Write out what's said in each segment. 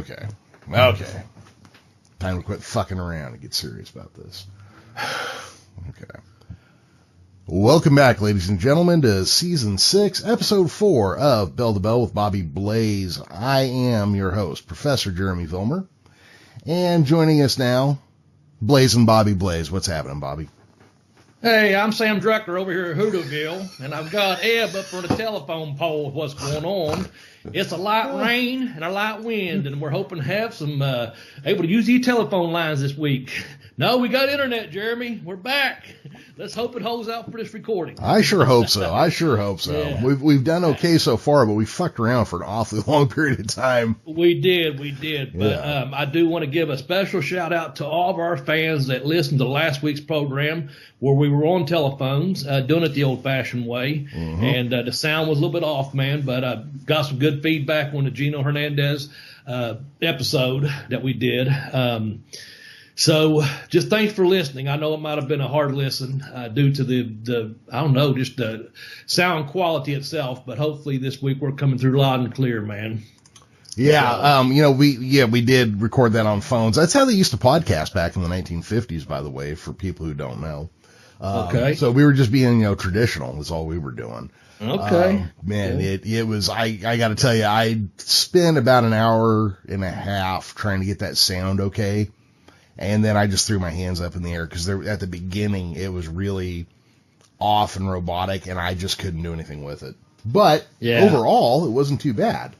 Okay. Okay. Time to quit fucking around and get serious about this. Okay. Welcome back, ladies and gentlemen, to Season 6, Episode 4 of Bell to Bell with Bobby Blaze. I am your host, Professor Jeremy Vilmur. And joining us now, Blaze and Bobby Blaze. What's happening, Bobby? Hey, I'm Sam Drucker over here at Hooterville, and I've got Eb up for the telephone pole of what's going on. It's a light rain and a light wind, and we're hoping to have some able to use these telephone lines this week. No, we got internet, Jeremy. We're back. Let's hope it holds out for this recording. I sure hope so. Yeah. We've done okay so far, but we fucked around for an awfully long period of time. We did. But I do want to give a special shout out to all of our fans that listened to last week's program where we were on telephones, doing it the old-fashioned way. Mm-hmm. And the sound was a little bit off, man, but got some good feedback on the Gino Hernandez episode that we did. So just thanks for listening. I know it might have been a hard listen due to the I don't know, just the sound quality itself, but hopefully this week we're coming through loud and clear, man. Yeah, we did record that on phones. That's how they used to podcast back in the 1950s, by the way, for people who don't know. Okay. So we were just being, traditional is all we were doing. Okay. Man, it was, I got to tell you, I spent about an hour and a half trying to get that sound okay. And then I just threw my hands up in the air because at the beginning it was really off and robotic, and I just couldn't do anything with it. But overall, it wasn't too bad.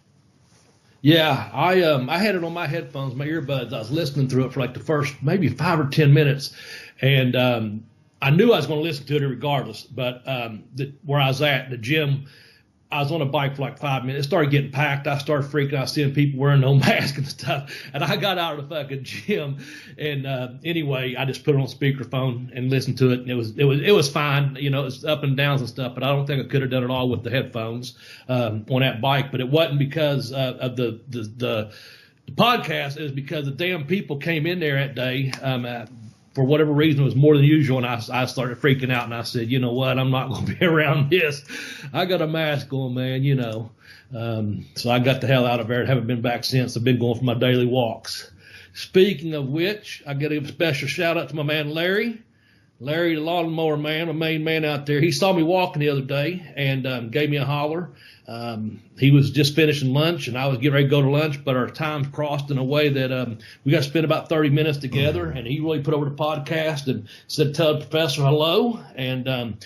Yeah, I had it on my headphones, my earbuds. I was listening through it for like the first maybe 5 or 10 minutes, and I knew I was going to listen to it regardless. But where I was at, the gym, I was on a bike for like 5 minutes. It started getting packed. I started freaking out, seeing people wearing no mask and stuff. And I got out of the fucking gym. And anyway, I just put it on speakerphone and listened to it. And it was fine. It's up and downs and stuff. But I don't think I could have done it all with the headphones on that bike. But it wasn't because of the podcast. It was because the damn people came in there that day. For whatever reason, it was more than usual, and I started freaking out, and I said, you know what, I'm not going to be around this. I got a mask on, man, So I got the hell out of there and haven't been back since. I've been going for my daily walks. Speaking of which, I got to give a special shout-out to my man Larry. Larry, the lawnmower man, my main man out there. He saw me walking the other day and gave me a holler. He was just finishing lunch, and I was getting ready to go to lunch, but our times crossed in a way that we got to spend about 30 minutes together, and he really put over the podcast and said, tell the professor hello, and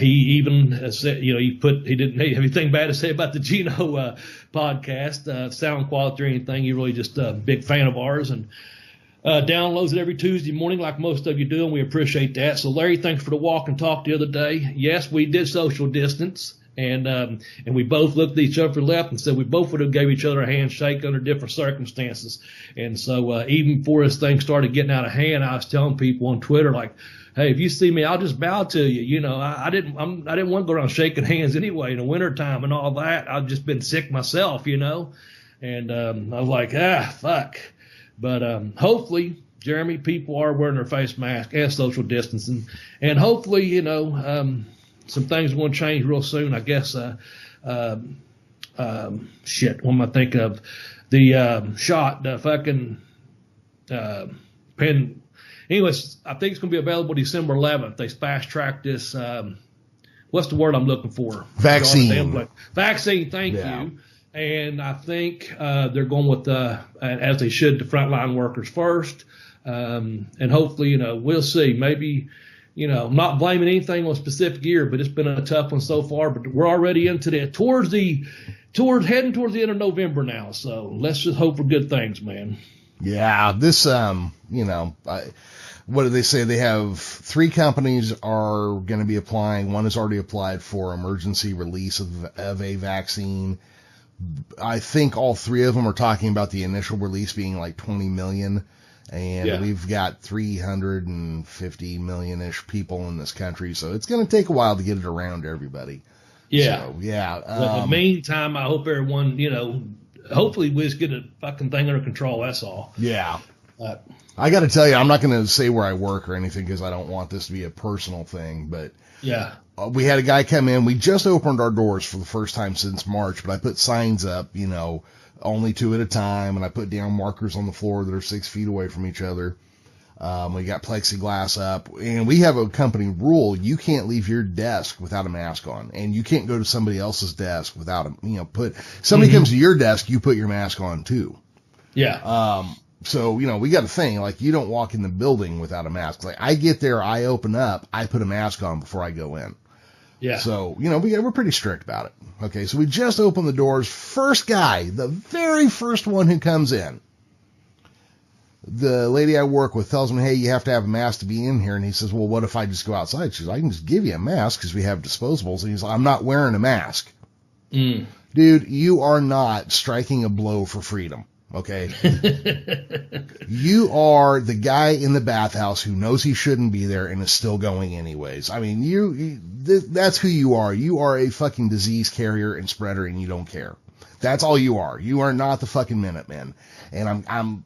he even said, he didn't have anything bad to say about the Gino podcast, sound quality or anything. He really just a big fan of ours, and downloads it every Tuesday morning like most of you do, and we appreciate that. So, Larry, thanks for the walk and talk the other day. Yes, we did social distance, and we both looked at each other for left and said we both would have gave each other a handshake under different circumstances. And so even before this thing started getting out of hand, I was telling people on Twitter, like, hey, if you see me, I'll just bow to you. I didn't want to go around shaking hands anyway in the wintertime and all that. I've just been sick myself, And I was like, fuck. But hopefully, Jeremy, people are wearing their face mask and social distancing. And hopefully, some things are going to change real soon. I guess, what am I thinking of? The shot, the fucking pen. Anyways, I think it's going to be available December 11th. They fast-tracked this. What's the word I'm looking for? Vaccine. Vaccine, thank you. And I think they're going with, as they should, the frontline workers first. And hopefully, we'll see. Maybe, I'm not blaming anything on a specific year, but it's been a tough one so far. But we're already into heading towards the end of November now. So let's just hope for good things, man. Yeah, this, what do they say? They have 3 companies are going to be applying. One has already applied for emergency release of a vaccine. I think all 3 of them are talking about the initial release being like 20 million. And we've got 350 million-ish people in this country. So it's going to take a while to get it around to everybody. Yeah. So, yeah. But in the meantime, I hope everyone, hopefully we just get a fucking thing under control. That's all. Yeah. I got to tell you, I'm not going to say where I work or anything because I don't want this to be a personal thing. But yeah, we had a guy come in. We just opened our doors for the first time since March, but I put signs up, only 2 at a time, and I put down markers on the floor that are 6 feet away from each other. We got plexiglass up, and we have a company rule. You can't leave your desk without a mask on, and you can't go to somebody else's desk without somebody comes to your desk, you put your mask on too. Yeah. So, we got a thing, like, you don't walk in the building without a mask. Like, I get there, I open up, I put a mask on before I go in. Yeah. So, we're pretty strict about it. Okay, so we just opened the doors. First guy, the very first one who comes in, the lady I work with tells me, hey, you have to have a mask to be in here. And he says, well, what if I just go outside? She says, I can just give you a mask because we have disposables. And he's like, I'm not wearing a mask. Dude, you are not striking a blow for freedom. Okay. You are the guy in the bathhouse who knows he shouldn't be there and is still going anyways. I mean, that's who you are. You are a fucking disease carrier and spreader, and you don't care. That's all you are. You are not the fucking Minutemen. And I'm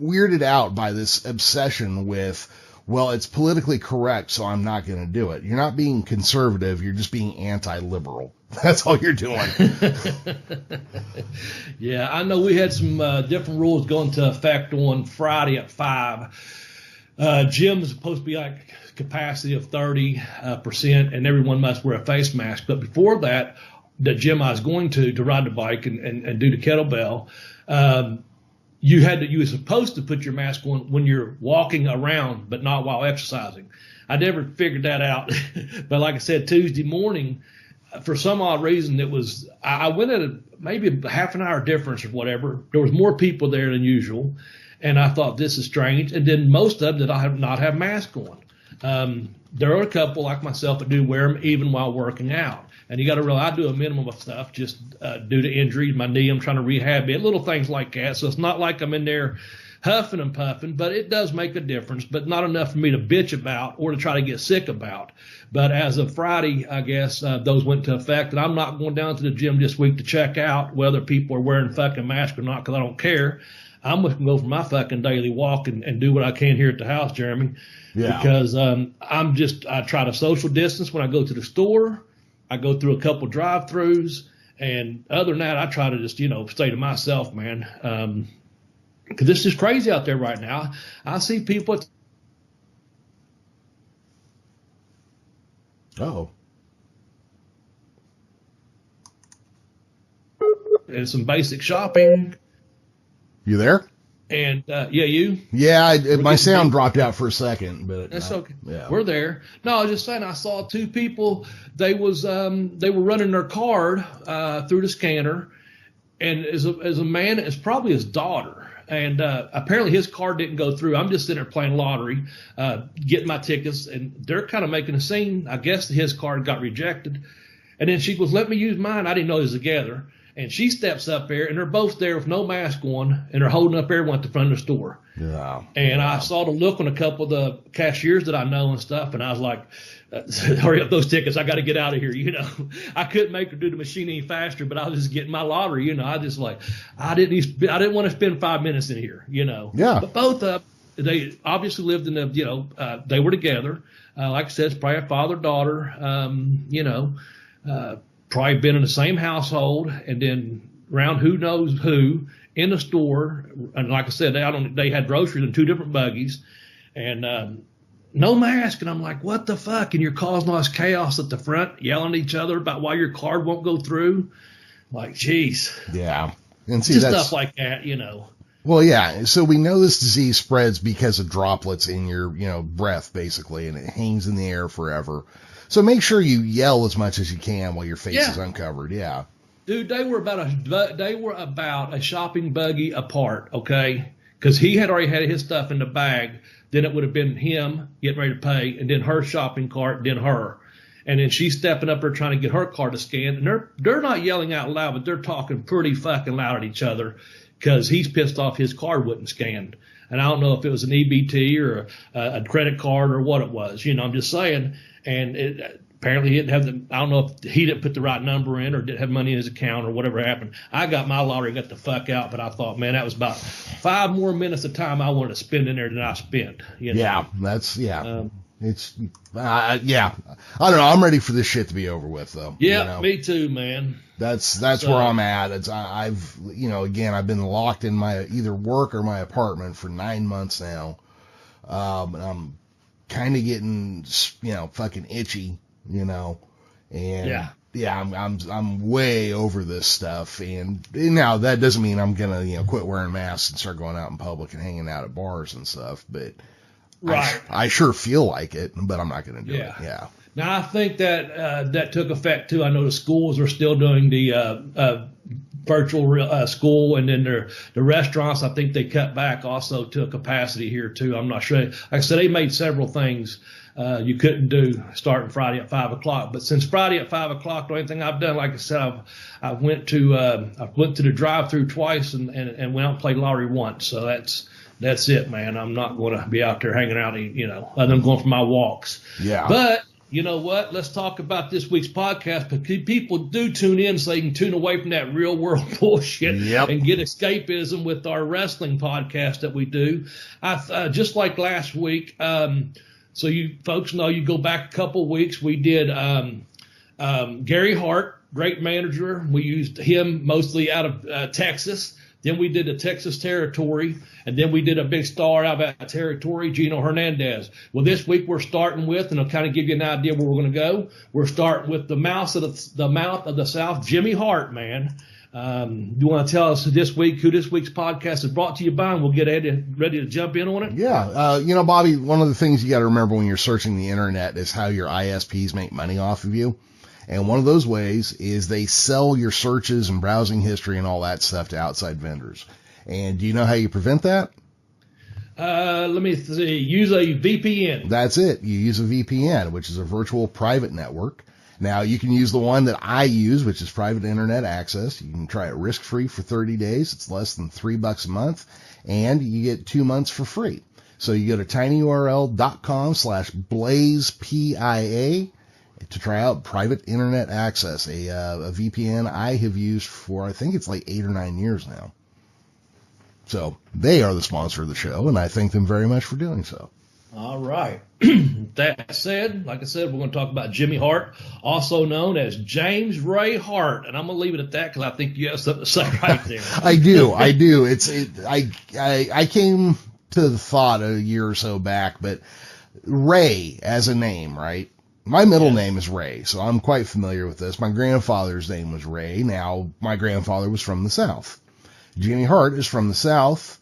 weirded out by this obsession with, well, it's politically correct, so I'm not going to do it. You're not being conservative. You're just being anti-liberal. That's all you're doing. Yeah, I know we had some different rules go into effect on Friday at 5. Gym is supposed to be like capacity of 30%, and everyone must wear a face mask. But before that, the gym I was going to ride the bike and do the kettlebell, you were supposed to put your mask on when you're walking around, but not while exercising. I never figured that out. But like I said, Tuesday morning, for some odd reason, I went at maybe a half an hour difference or whatever. There was more people there than usual. And I thought, this is strange. And then most of them did not have masks on. There are a couple like myself that do wear them even while working out. And you got to realize I do a minimum of stuff just due to injury. My knee, I'm trying to rehab it, little things like that. So it's not like I'm in there huffing and puffing, but it does make a difference, but not enough for me to bitch about or to try to get sick about. But as of Friday, I guess those went into effect, and I'm not going down to the gym this week to check out whether people are wearing fucking masks or not because I don't care. I'm just going to go for my fucking daily walk and do what I can here at the house, Jeremy. Yeah. Because I try to social distance when I go to the store. I go through a couple drive-throughs, and other than that, I try to just, stay to myself, man. Because this is crazy out there right now. I see people. Oh. And some basic shopping. You there? And you? Yeah, my sound dropped out for a second, but that's okay. Yeah. We're there. No, I was just saying I saw 2 people. They were running their card through the scanner, and as a man, it's probably his daughter. And apparently his card didn't go through. I'm just sitting there playing lottery, getting my tickets, and they're kind of making a scene. I guess his card got rejected. And then she goes, let me use mine. I didn't know it was together. And she steps up there, and they're both there with no mask on, and they're holding up everyone at the front of the store. Yeah. And I saw the look on a couple of the cashiers that I know and stuff, and I was like, hurry up those tickets. I got to get out of here, I couldn't make her do the machine any faster, but I was just getting my lottery, I just I didn't want to spend 5 minutes in here, Yeah. But both they obviously lived in the, they were together. Like I said, it's probably a father-daughter, probably been in the same household, and then around who knows who in the store. And like I said, they had groceries in 2 different buggies, and no mask. And I'm like, what the fuck? And you're causing all this chaos at the front, yelling at each other about why your card won't go through. Like, geez. Yeah. And see, just stuff like that, Well, yeah. So we know this disease spreads because of droplets in your, breath, basically, and it hangs in the air forever. So make sure you yell as much as you can while your face is uncovered. Yeah. Dude, they were about a shopping buggy apart, okay? Because he had already had his stuff in the bag. Then it would have been him getting ready to pay, and then her shopping cart, then her. And then she's stepping up there trying to get her card to scan. And they're not yelling out loud, but they're talking pretty fucking loud at each other because he's pissed off his card wasn't scanned. And I don't know if it was an EBT or a credit card or what it was. I'm just saying. And apparently he didn't have I don't know if he didn't put the right number in or didn't have money in his account or whatever happened. I got my lottery, got the fuck out, but I thought, man, that was about 5 more minutes of time I wanted to spend in there than I spent. Yeah, that's, It's, yeah. I don't know. I'm ready for this shit to be over with, though. Yeah, me too, man. That's where I'm at. I've again, I've been locked in my either work or my apartment for 9 months now. And I'm kind of getting, fucking itchy, and I'm way over this stuff. And now that doesn't mean I'm gonna, quit wearing masks and start going out in public and hanging out at bars and stuff, but right. I sure feel like it, but I'm not gonna do it. Yeah. Now I think that that took effect too. I know the schools are still doing the virtual school, and then the restaurants, I think they cut back also to a capacity here too. I'm not sure. Like I said, they made several things you couldn't do starting Friday at 5 o'clock. But since Friday at 5 o'clock, the only thing I've done, like I said, I went to the drive-through twice and went out and played lottery once. So that's it, man. I'm not going to be out there hanging out, other than going for my walks. Yeah. But you know what? Let's talk about this week's podcast, because people do tune in so they can tune away from that real world bullshit and get escapism with our wrestling podcast that we do. Just like last week, so you folks know, you go back a couple of weeks, we did Gary Hart, great manager. We used him mostly out of Texas. Then we did the Texas territory, and then we did a big star out of that territory, Gino Hernandez. Well, this week we're starting with, and I'll kind of give you an idea where we're going to go. We're starting with the mouth of the South, Jimmy Hart, man. You want to tell us this week who this week's podcast is brought to you by, and we'll get ready to jump in on it? Yeah. Bobby, one of the things you got to remember when you're searching the internet is how your ISPs make money off of you. And one of those ways is they sell your searches and browsing history and all that stuff to outside vendors. And do you know how you prevent that? Let me see. Use a VPN. That's it. You use a VPN, which is a virtual private network. Now, you can use the one that I use, which is private internet access. You can try it risk-free for 30 days. It's less than $3 a month, and you get 2 months for free. So you go to tinyurl.com/blazepia to try out private internet access, a VPN I have used for, I think it's like 8 or 9 years now. So they are the sponsor of the show, and I thank them very much for doing so. All right. That said, like I said, we're going to talk about Jimmy Hart, also known as James Ray Hart, and I'm going to leave it at that because I think you have something to say right there. I do. I came to the thought a year or so back, but Ray as a name, right? My middle name is Ray, so I'm quite familiar with this. My grandfather's name was Ray. Now, my grandfather was from the South. Jimmy Hart is from the South.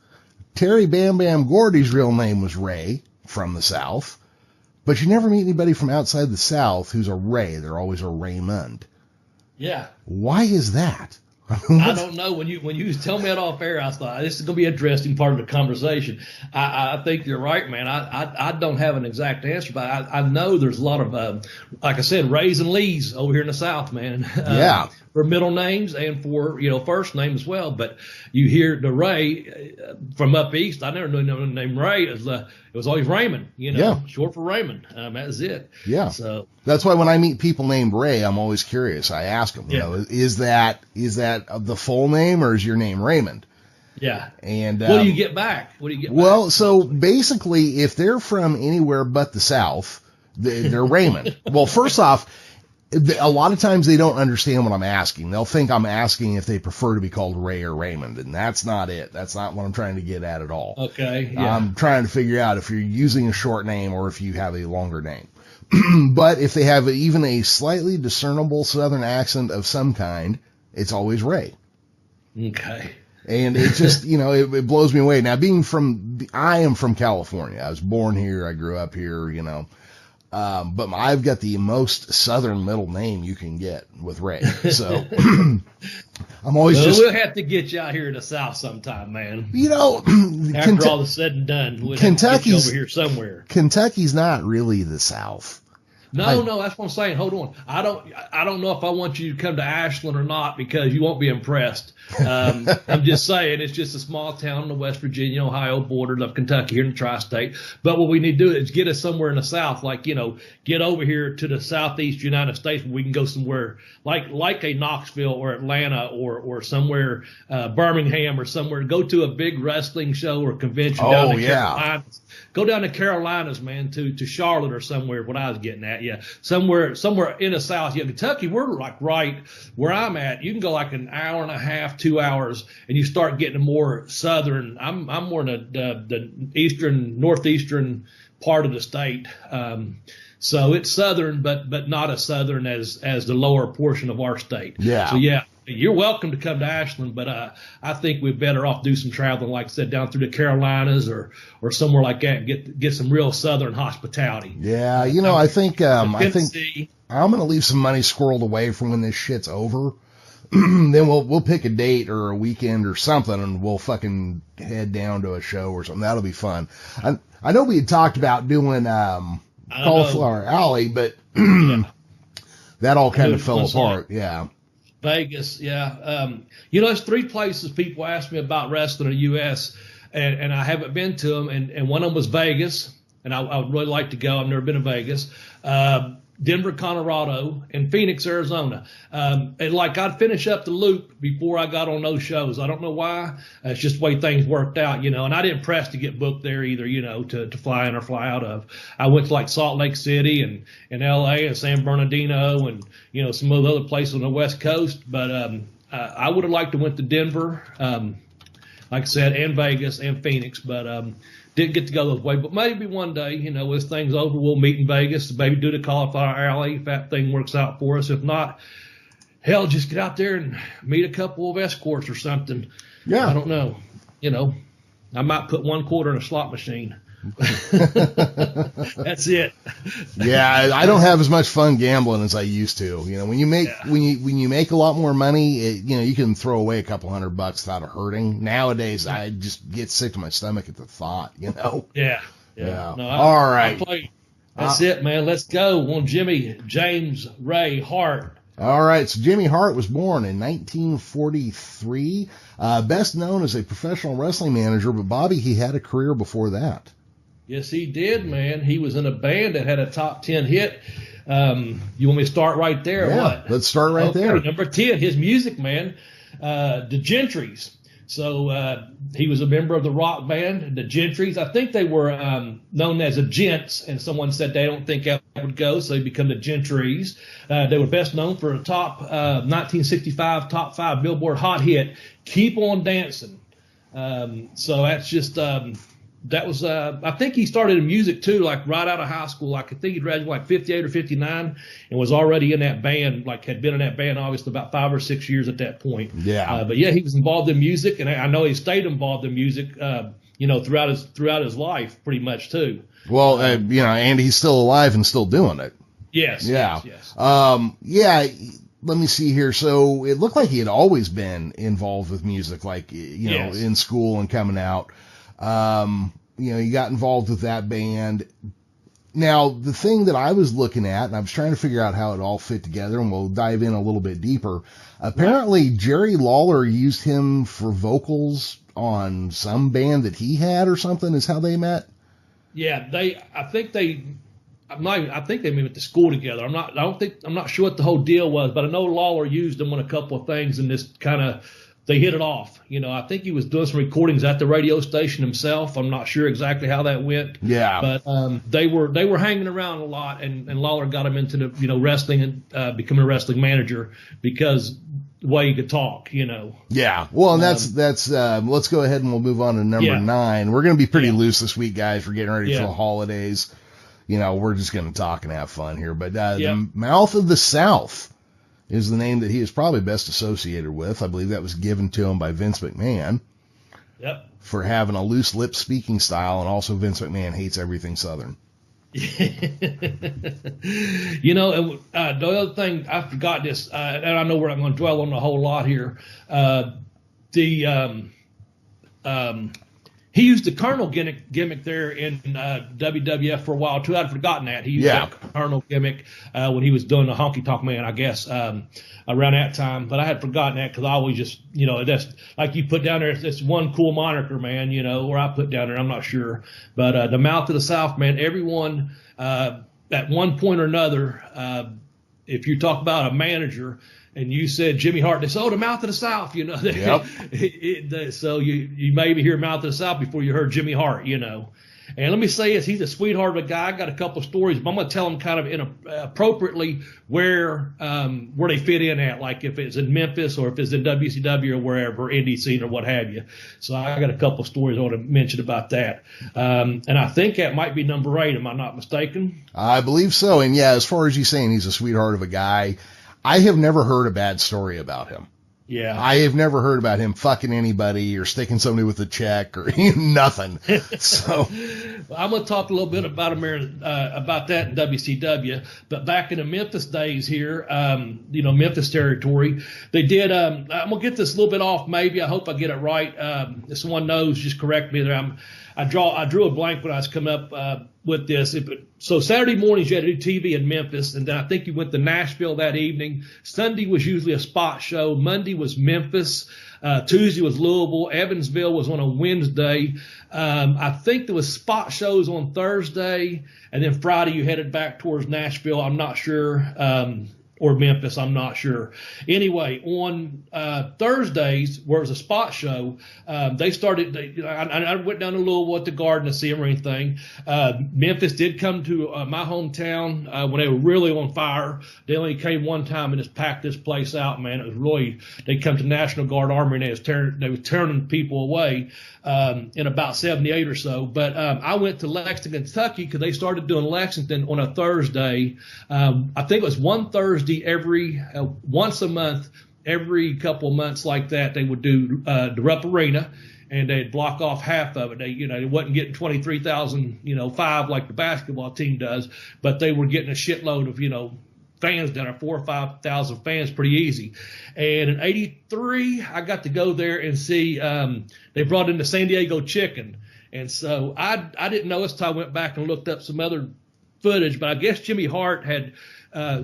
Terry Bam Bam Gordy's real name was Ray, from the South. But you never meet anybody from outside the South who's a Ray. They're always a Raymond. Yeah. Why is that? I don't know. When you tell me that off air, I thought this is going to be an interesting part of the conversation. I think you're right, man. I don't have an exact answer, but I know there's a lot of, like I said, Rays and Lees over here in the South, man. Yeah. For middle names and for, first name as well. But you hear the Ray from up east. I never knew the name Ray. It was always Raymond, short for Raymond. That's it. Yeah. So that's why when I meet people named Ray, I'm always curious. I ask them, is that the full name or is your name Raymond? Yeah. And what do you get back? Well, so basically, if they're from anywhere but the South, they're Raymond. Well, first off, a lot of times they don't understand what I'm asking. They'll think I'm asking if they prefer to be called Ray or Raymond, and that's not it. That's not what I'm trying to get at all. Okay. Yeah. I'm trying to figure out if you're using a short name or if you have a longer name. But if they have even a slightly discernible Southern accent of some kind, it's always Ray. Okay. And it just, it blows me away. Now, I am from California. I was born here. I grew up here, but I've got the most Southern middle name you can get with Ray. So I'm always we'll have to get you out here in the South sometime, man. After all is said and done, we'll have to get you over here somewhere. Kentucky's not really the South. No, that's what I'm saying. Hold on. I don't know if I want you to come to Ashland or not, because you won't be impressed. I'm just saying, it's just a small town on the West Virginia, Ohio border of Kentucky here in the tri-state. But what we need to do is get us somewhere in the South, like, get over here to the Southeast United States where we can go somewhere like a Knoxville or Atlanta or somewhere, Birmingham or somewhere. Go to a big wrestling show or convention down in the Carolinas. Go down to Carolinas, man, to Charlotte or somewhere. What I was getting at, somewhere in the South. Kentucky, we're like right where I'm at. You can go like an hour and a half, 2 hours, and you start getting more southern. I'm more in the northeastern part of the state. So it's southern, but not as southern as the lower portion of our state. Yeah. So you're welcome to come to Ashland, but I think we're better off do some traveling, like I said, down through the Carolinas or somewhere like that, and get some real southern hospitality. Yeah, I think I'm going to leave some money squirreled away for when this shit's over. Then we'll pick a date or a weekend or something, and we'll fucking head down to a show or something. That'll be fun. I know we had talked about doing Cauliflower Alley, but that all kind of fell apart. Yeah. Vegas, there's 3 places people ask me about wrestling in the U.S., and I haven't been to them, and one of them was Vegas, and I would really like to go. I've never been to Vegas. Denver, Colorado, and Phoenix, Arizona. And I'd finish up the loop before I got on those shows. I don't know why. It's just the way things worked out, and I didn't press to get booked there either, to fly in or fly out of. I went to Salt Lake City and L.A. and San Bernardino and, some of the other places on the West Coast. But I would have liked to went to Denver, like I said, and Vegas and Phoenix, but didn't get to go those way. But maybe one day, as things over, we'll meet in Vegas, maybe do the Cauliflower Alley if that thing works out for us. If not, hell, just get out there and meet a couple of escorts or something. Yeah. I don't know. I might put $1 in a slot machine. That's it. Yeah, I don't have as much fun gambling as I used to. When you make a lot more money, you can throw away a couple $100 without it hurting. Nowadays, I just get sick to my stomach at the thought. Yeah. No, all right. That's it, man. Let's go on Jimmy James Ray Hart. All right, so Jimmy Hart was born in 1943, best known as a professional wrestling manager, but Bobby, he had a career before that. Yes, he did, man. He was in a band that had a top 10 hit. You want me to start right there? Yeah, or what? Let's start right there. Number 10, his music, man, the Gentrys. So he was a member of the rock band, the Gentrys. I think they were known as the Gents, and someone said they don't think that would go, so they become the Gentrys. They were best known for a top 1965 top 5 Billboard hot hit, "Keep On Dancing." So that's just that was I think he started in music too, right out of high school. I think he graduated 58 or 59 and was already in that band, had been in that band obviously about 5 or 6 years at that point. Yeah. But he was involved in music, and I know he stayed involved in music throughout his life pretty much too. Well, and he's still alive and still doing it. Yes. Yeah. Yes. Let me see here. So it looked like he had always been involved with music, Yes. in school and coming out. He got involved with that band. Now, the thing that I was looking at, and I was trying to figure out how it all fit together, and we'll dive in a little bit deeper. Apparently, Jerry Lawler used him for vocals on some band that he had or something, is how they met. Yeah, I think they went to school together. I'm not sure what the whole deal was, but I know Lawler used them on a couple of things, and this they hit it off. I think he was doing some recordings at the radio station himself. I'm not sure exactly how that went. Yeah. But they were hanging around a lot, and Lawler got him into the wrestling and becoming a wrestling manager because the way he could talk. Yeah. Well, and that's let's go ahead and we'll move on to number 9. We're going to be pretty loose this week, guys. We're getting ready for the holidays. We're just going to talk and have fun here. But the Mouth of the South is the name that he is probably best associated with. I believe that was given to him by Vince McMahon. Yep. For having a loose lip speaking style, and also Vince McMahon hates everything Southern. The other thing, I forgot this, and I know we're not going to dwell on a whole lot here. He used the Colonel gimmick there in WWF for a while too. I'd forgotten that. He used that Colonel gimmick when he was doing the Honky Tonk Man, I guess, around that time. But I had forgotten that because I always just, that's like you put down there. It's one cool moniker, man. Or I put down there. I'm not sure. But the Mouth of the South, man. Everyone at one point or another, if you talk about a manager. And you said Jimmy Hart, they said, the Mouth of the South, Yep. So you maybe hear Mouth of the South before you heard Jimmy Hart, And let me say this, he's a sweetheart of a guy. I got a couple of stories, but I'm going to tell them kind of appropriately where they fit in at, like if it's in Memphis or if it's in WCW or wherever, indie scene or what have you. So I got a couple of stories I want to mention about that. And I think that might be number 8. Am I not mistaken? I believe so. And yeah, as far as you saying he's a sweetheart of a guy, I have never heard a bad story about him. Yeah. I have never heard about him fucking anybody or sticking somebody with a check or nothing. So I'm going to talk a little bit about that in WCW. But back in the Memphis days here, Memphis territory, they did. I'm going to get this a little bit off. Maybe I hope I get it right. If someone knows, just correct me there. I drew a blank when I was coming up with this. So Saturday mornings you had to do TV in Memphis, and then I think you went to Nashville that evening. Sunday was usually a spot show. Monday was Memphis. Tuesday was Louisville. Evansville was on a Wednesday. I think there was spot shows on Thursday, and then Friday you headed back towards Nashville. I'm not sure. Or Memphis, I'm not sure. Anyway, on Thursdays, where it was a spot show, they started. I went down to Louisville at the Garden to see them or anything. Memphis did come to my hometown when they were really on fire. They only came one time and just packed this place out, man. It was really. They come to National Guard Army and they was turning people away in about 78 or so. But I went to Lexington, Kentucky, because they started doing Lexington on a Thursday. I think it was one Thursday once a month, every couple of months like that, they would do the Rupp Arena, and they'd block off half of it. They wasn't getting 23,000, 5 like the basketball team does, but they were getting a shitload of, fans down there, 4,000 or 5,000 fans, pretty easy. And in '83, I got to go there and see. They brought in the San Diego Chicken, and so I didn't know this until I went back and looked up some other footage, but I guess Jimmy Hart had.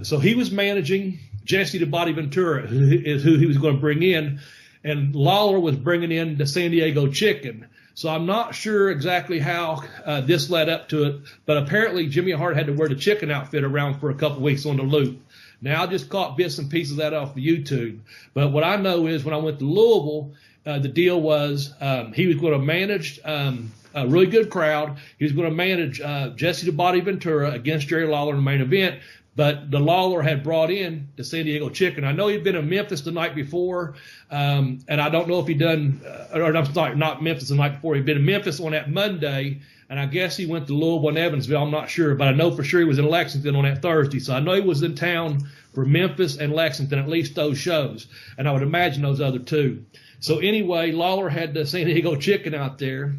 So he was managing Jesse the Body Ventura, who he was going to bring in, and Lawler was bringing in the San Diego Chicken. So I'm not sure exactly how this led up to it, but apparently Jimmy Hart had to wear the chicken outfit around for a couple of weeks on the loop. Now I just caught bits and pieces of that off of YouTube, but what I know is when I went to Louisville, the deal was he was going to manage a really good crowd. He was going to manage Jesse the Body Ventura against Jerry Lawler in the main event. But the Lawler had brought in the San Diego Chicken. I know he'd been in Memphis the night before, and I don't know if he'd done, or I'm sorry, not Memphis the night before. He'd been in Memphis on that Monday, and I guess he went to Louisville and Evansville. I'm not sure, but I know for sure he was in Lexington on that Thursday. So I know he was in town for Memphis and Lexington, at least those shows, and I would imagine those other two. So anyway, Lawler had the San Diego Chicken out there,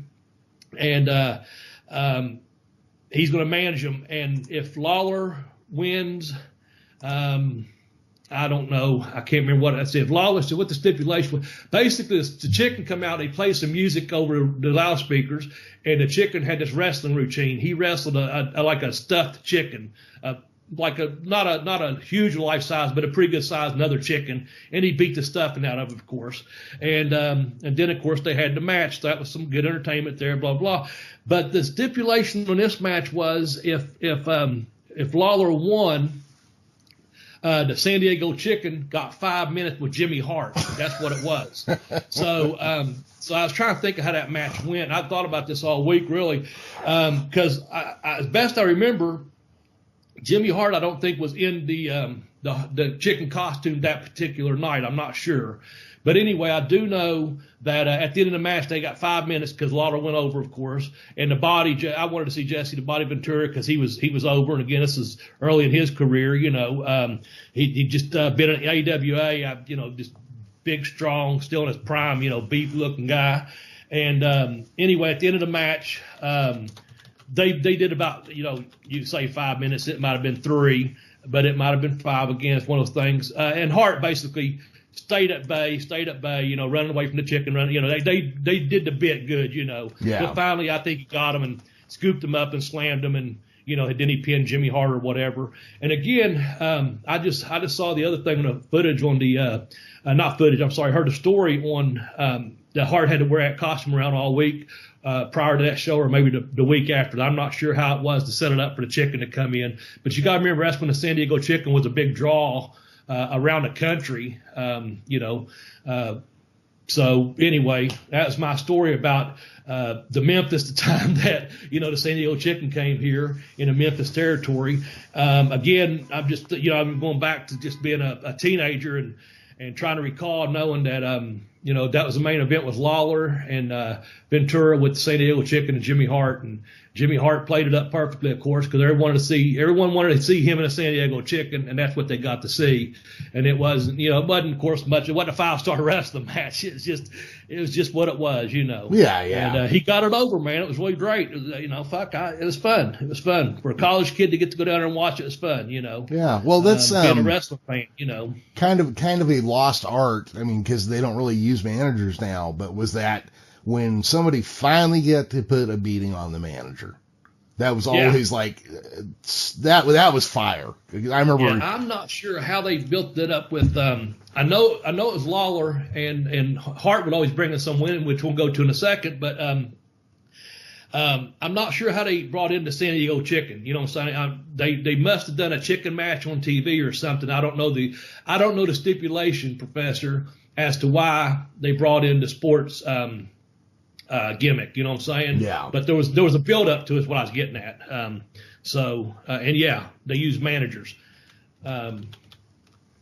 and he's going to manage them. And if Lawler wins, I don't know. I can't remember what I said. Lawler said what the stipulation was. Basically, the Chicken come out. They play some music over the loudspeakers, and the Chicken had this wrestling routine. He wrestled like a stuffed chicken, not a huge life size, but a pretty good size, another chicken, and he beat the stuffing out of it, of course. And then of course they had the match. So that was some good entertainment there, blah blah. But the stipulation on this match was if Lawler won, the San Diego Chicken got 5 minutes with Jimmy Hart. That's what it was. So I was trying to think of how that match went. I thought about this all week, really, because as best I remember, Jimmy Hart, I don't think, was in the chicken costume that particular night. I'm not sure. But anyway, I do know that at the end of the match, they got 5 minutes because Lawler went over, of course. And I wanted to see Jesse the Body Ventura because he was over. And again, this is early in his career. He just been in AWA, just big, strong, still in his prime, beef-looking guy. And anyway, at the end of the match, they did about, you say 5 minutes. It might have been 3, but it might have been 5 again. It's one of those things. And Hart basically stayed at bay, running away from the chicken run. They did the bit good, Yeah. But finally, I think he got him and scooped him up and slammed him, and then he pinned Jimmy Hart or whatever. And again, I just saw the other thing on the footage on the not footage. I'm sorry, heard the story on that Hart had to wear that costume around all week prior to that show, or maybe the week after. I'm not sure how it was to set it up for the chicken to come in, but you got to remember that's when the San Diego chicken was a big draw around the country. So anyway, that was my story about the Memphis, the time that, the San Diego chicken came here in the Memphis territory. Again, I'm just, I'm going back to just being a teenager and trying to recall knowing that, that was the main event with Lawler and Ventura with the San Diego chicken and Jimmy Hart. And Jimmy Hart played it up perfectly, of course, because everyone wanted to see him in a San Diego chicken, and that's what they got to see. And it wasn't, it wasn't, of course, much. It wasn't a 5-star wrestling match. It was just what it was, Yeah, yeah. And he got it over, man. It was really great. It was fun. It was fun for a college kid to get to go down there and watch it. It was fun, Yeah, well, that's being a wrestling fan, kind of a lost art. I mean, because they don't really use managers now. But was that when somebody finally get to put a beating on the manager? That was always like that was fire. I remember. Yeah, I'm not sure how they built it up with. I know it was Lawler and Hart would always bring in some win, which we'll go to in a second. But I'm not sure how they brought in the San Diego chicken. You know what I'm saying? They must have done a chicken match on TV or something. I don't know the stipulation, Professor, as to why they brought in the sports gimmick, you know what I'm saying? Yeah. But there was a build up to it, is what I was getting at. They use managers. Go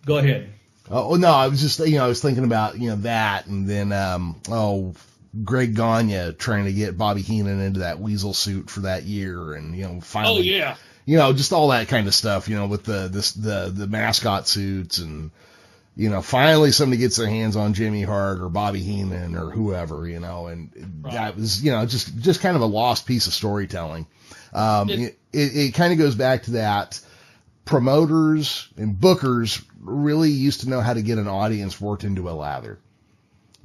ahead. Oh no, I was just I was thinking about that, and then Greg Gagne trying to get Bobby Heenan into that weasel suit for that year, and finally. Oh yeah. Just all that kind of stuff, with the mascot suits, and finally somebody gets their hands on Jimmy Hart or Bobby Heenan or whoever, and right. That was, just kind of a lost piece of storytelling. It kind of goes back to that. Promoters and bookers really used to know how to get an audience worked into a lather,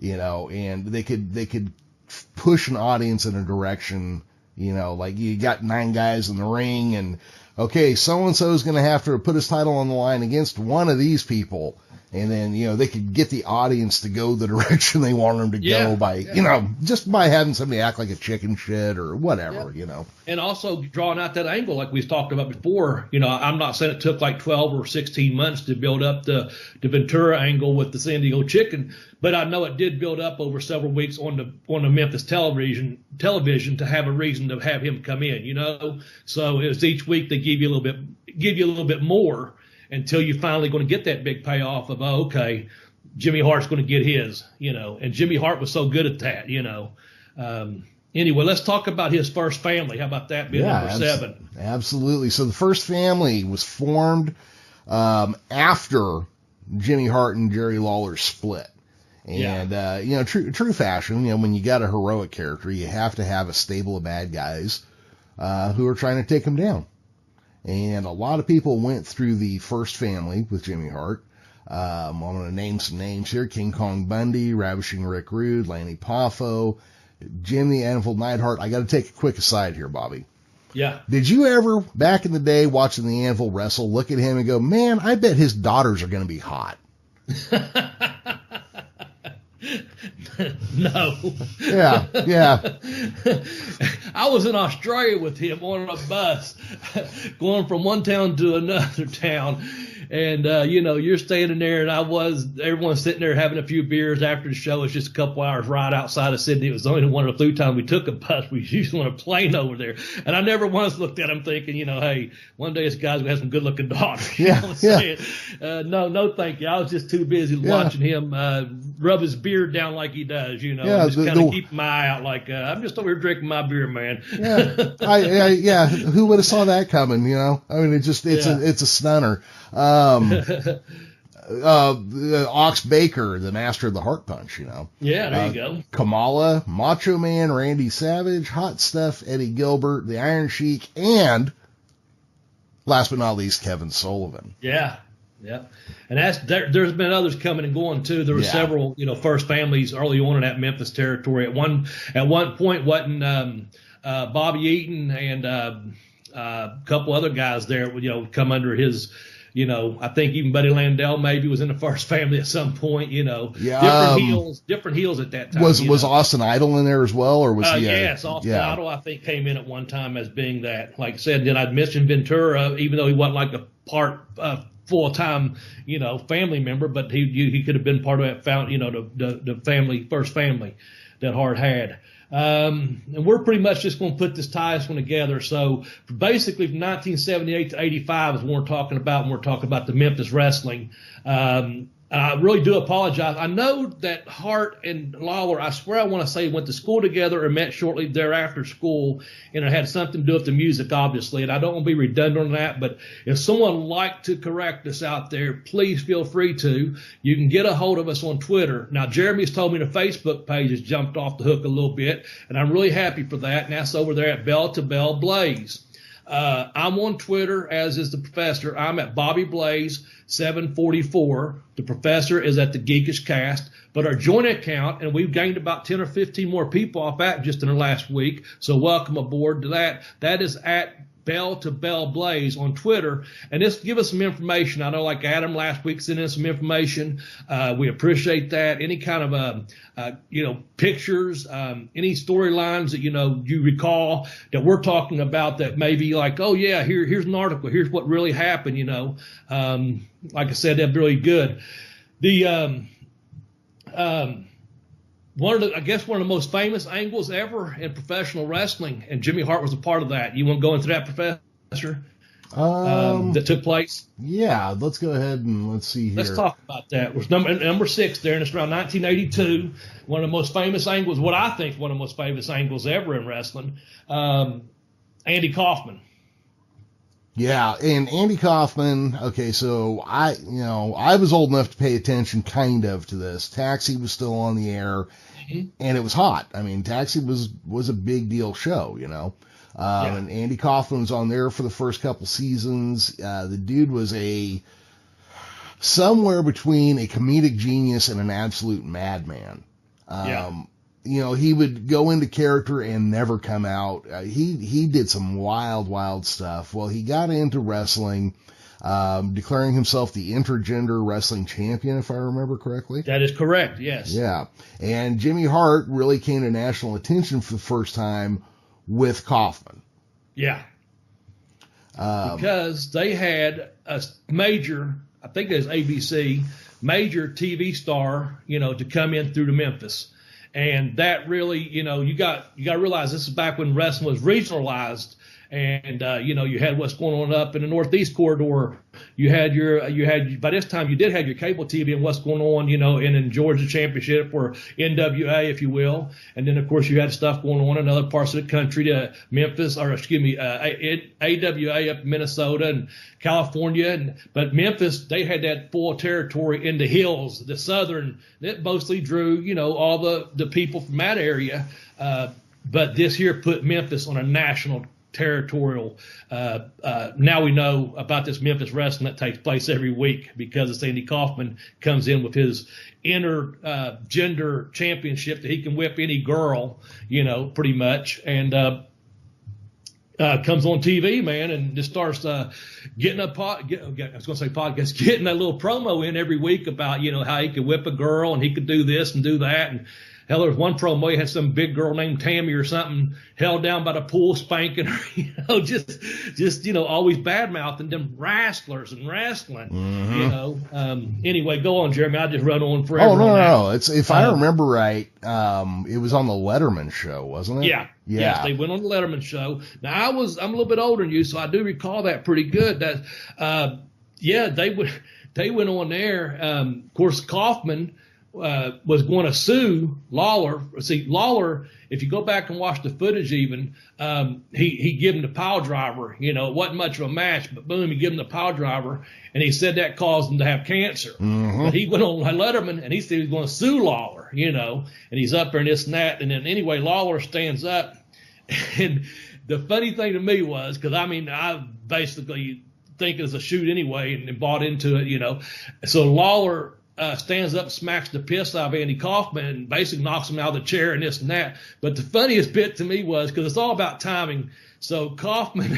and they could push an audience in a direction, like you got 9 guys in the ring, and okay, so-and-so is going to have to put his title on the line against one of these people. And then, they could get the audience to go the direction they want them to go by, just by having somebody act like a chicken shit or whatever, And also drawing out that angle like we talked about before. I'm not saying it took like 12 or 16 months to build up the Ventura angle with the San Diego chicken, but I know it did build up over several weeks on the Memphis television to have a reason to have him come in, So it was each week they give you a little bit more, until you're finally going to get that big payoff of, okay, Jimmy Hart's going to get his, and Jimmy Hart was so good at that, Anyway, let's talk about his first family. How about that being number 7? Absolutely. So the first family was formed after Jimmy Hart and Jerry Lawler split. And, true fashion, when you got a heroic character, you have to have a stable of bad guys who are trying to take him down. And a lot of people went through the first family with Jimmy Hart. I'm going to name some names here. King Kong Bundy, Ravishing Rick Rude, Lanny Poffo, Jim the Anvil Neidhart. I got to take a quick aside here, Bobby. Yeah. Did you ever, back in the day, watching the Anvil wrestle, look at him and go, man, I bet his daughters are going to be hot? No. Yeah. I was in Australia with him on a bus going from one town to another town. And, you're standing there, and everyone's sitting there having a few beers after the show. It's just a couple hours ride outside of Sydney. It was only one of the few times we took a bus. We usually on a plane over there. And I never once looked at him thinking, hey, one day this guy's going to have some good looking daughters. You know what I'm saying? No, thank you. I was just too busy watching him rub his beard down like he does, just kind of keep my eye out like, I'm just over here drinking my beer, man. Yeah. Who would have saw that coming, I mean, it's a stunner. Ox Baker, the master of the Heart Punch, Yeah, there you go. Kamala, Macho Man, Randy Savage, Hot Stuff, Eddie Gilbert, the Iron Sheik, and last but not least, Kevin Sullivan. Yeah. Yeah, and there's been others coming and going too. There were several, first families early on in that Memphis territory. At one point, wasn't Bobby Eaton and a couple other guys there, come under his. I think even Buddy Landell maybe was in the first family at some point. Different heels at that time. Was Austin Idol in there as well, or was he? Yes, Austin Idol I think came in at one time as being that. Like I said, then I'd mentioned Ventura, even though he wasn't like a part full-time, family member, but he could have been part of that the family, first family that Hart had. And we're pretty much just going to put this one together. So basically from 1978 to 85 is when we're talking about when we're talking about the Memphis wrestling. I really do apologize. I know that Hart and Lawler, I swear I want to say, went to school together or met shortly thereafter school, and it had something to do with the music, obviously. And I don't want to be redundant on that, but if someone would like to correct us out there, please feel free to. You can get a hold of us on Twitter. Now, Jeremy's told me the Facebook page has jumped off the hook a little bit, and I'm really happy for that, and that's over there at Bell to Bell Blaze. I'm on Twitter, as is the professor. I'm at Bobby Blaze 744. The professor is at the Geekish Cast. But our joint account, and we've gained about 10 or 15 more people off that just in the last week. So welcome aboard to that. That is at Bell to Bell Blaze on Twitter, and just give us some information. I know, like Adam last week sent in some information. We appreciate that. Any kind of pictures, any storylines that you recall that we're talking about that may be like, oh yeah, here's an article. Here's what really happened. Like I said, that'd be really good. The one of the most famous angles ever in professional wrestling, and Jimmy Hart was a part of that. You want to go into that, Professor? That took place? Yeah, let's go ahead and let's see here. Let's talk about that. It was number 6 there, and it's around 1982. One of the most famous angles, what I think is one of the most famous angles ever in wrestling, Andy Kaufman. Yeah, and Andy Kaufman, okay, so I was old enough to pay attention kind of to this. Taxi was still on the air, and it was hot. I mean, Taxi was a big deal show, and Andy Kaufman was on there for the first couple seasons. The dude was somewhere between a comedic genius and an absolute madman. He would go into character and never come out. He did some wild stuff. Well, he got into wrestling, declaring himself the intergender wrestling champion, if I remember correctly. That is correct, yes. Yeah. And Jimmy Hart really came to national attention for the first time with Kaufman. Yeah. Because they had a major, I think it was ABC, major TV star, to come in through to Memphis. And that really, you got to realize this is back when wrestling was regionalized, and you had what's going on up in the Northeast corridor. You had by this time you did have your cable TV and what's going on, in Georgia Championship or NWA, if you will, and then of course you had stuff going on in other parts of the country, Memphis, or AWA up in Minnesota and California, but Memphis, they had that full territory in the hills, the southern, that mostly drew, all the people from that area, but this here put Memphis on a national territorial. Now we know about this Memphis wrestling that takes place every week because Andy Kaufman comes in with his gender championship that he can whip any girl, pretty much, and comes on TV, man, and just starts getting a getting a little promo in every week about how he could whip a girl and he could do this and do that. And hell, there was one promo he had some big girl named Tammy or something held down by the pool spanking her, just always bad mouthing them wrestlers and wrestling. Anyway, go on, Jeremy. I just run on forever. Oh no. It's, if I remember right, it was on the Letterman show, wasn't it? Yeah. Yes, they went on the Letterman show. Now I'm a little bit older than you, so I do recall that pretty good. That they went on there. Of course, Kaufman was going to sue Lawler. See, Lawler, if you go back and watch the footage even, he gave him the pile driver. It wasn't much of a match, but boom, he gave him the pile driver, and he said that caused him to have cancer. But he went on Letterman, and he said he was going to sue Lawler, and he's up there and this and that. And then anyway, Lawler stands up, and the funny thing to me was, because I basically thinking it's a shoot anyway, and bought into it, you know. So Lawler stands up, smacks the piss out of Andy Kaufman, and basically knocks him out of the chair and this and that. But the funniest bit to me was, because it's all about timing, so Kaufman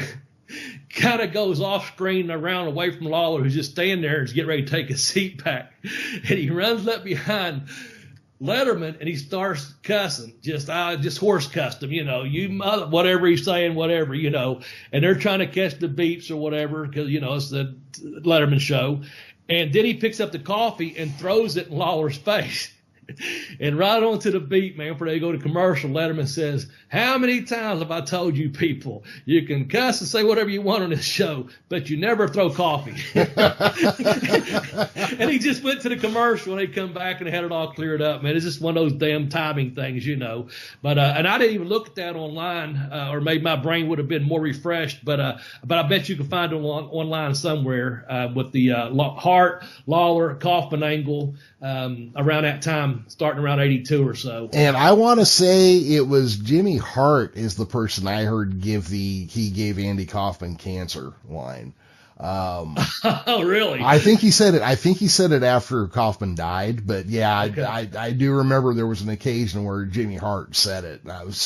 kind of goes off screen around away from Lawler, who's just standing there and is getting ready to take his seat back. And he runs up behind Letterman and he starts cussing, just horse cussed him, you know, you mother, whatever he's saying, whatever, you know, and they're trying to catch the beeps or whatever, because, you know, it's the Letterman show. And then he picks up the coffee and throws it in Lawler's face. And right onto the beat, man, before they go to commercial, Letterman says, "How many times have I told you people, you can cuss and say whatever you want on this show, but you never throw coffee?" And he just went to the commercial, and they come back and they had it all cleared up, man. It's just one of those damn timing things, you know. But and I didn't even look at that online, or maybe my brain would have been more refreshed. But I bet you can find it online somewhere with the Hart, Lawler, Kaufman angle around that time, starting around 82 or so. And I want to say it was Jimmy Hart is the person I heard he gave Andy Kaufman cancer line. Oh, really? I think he said it after Kaufman died, but yeah, okay. I do remember there was an occasion where Jimmy Hart said it, and I was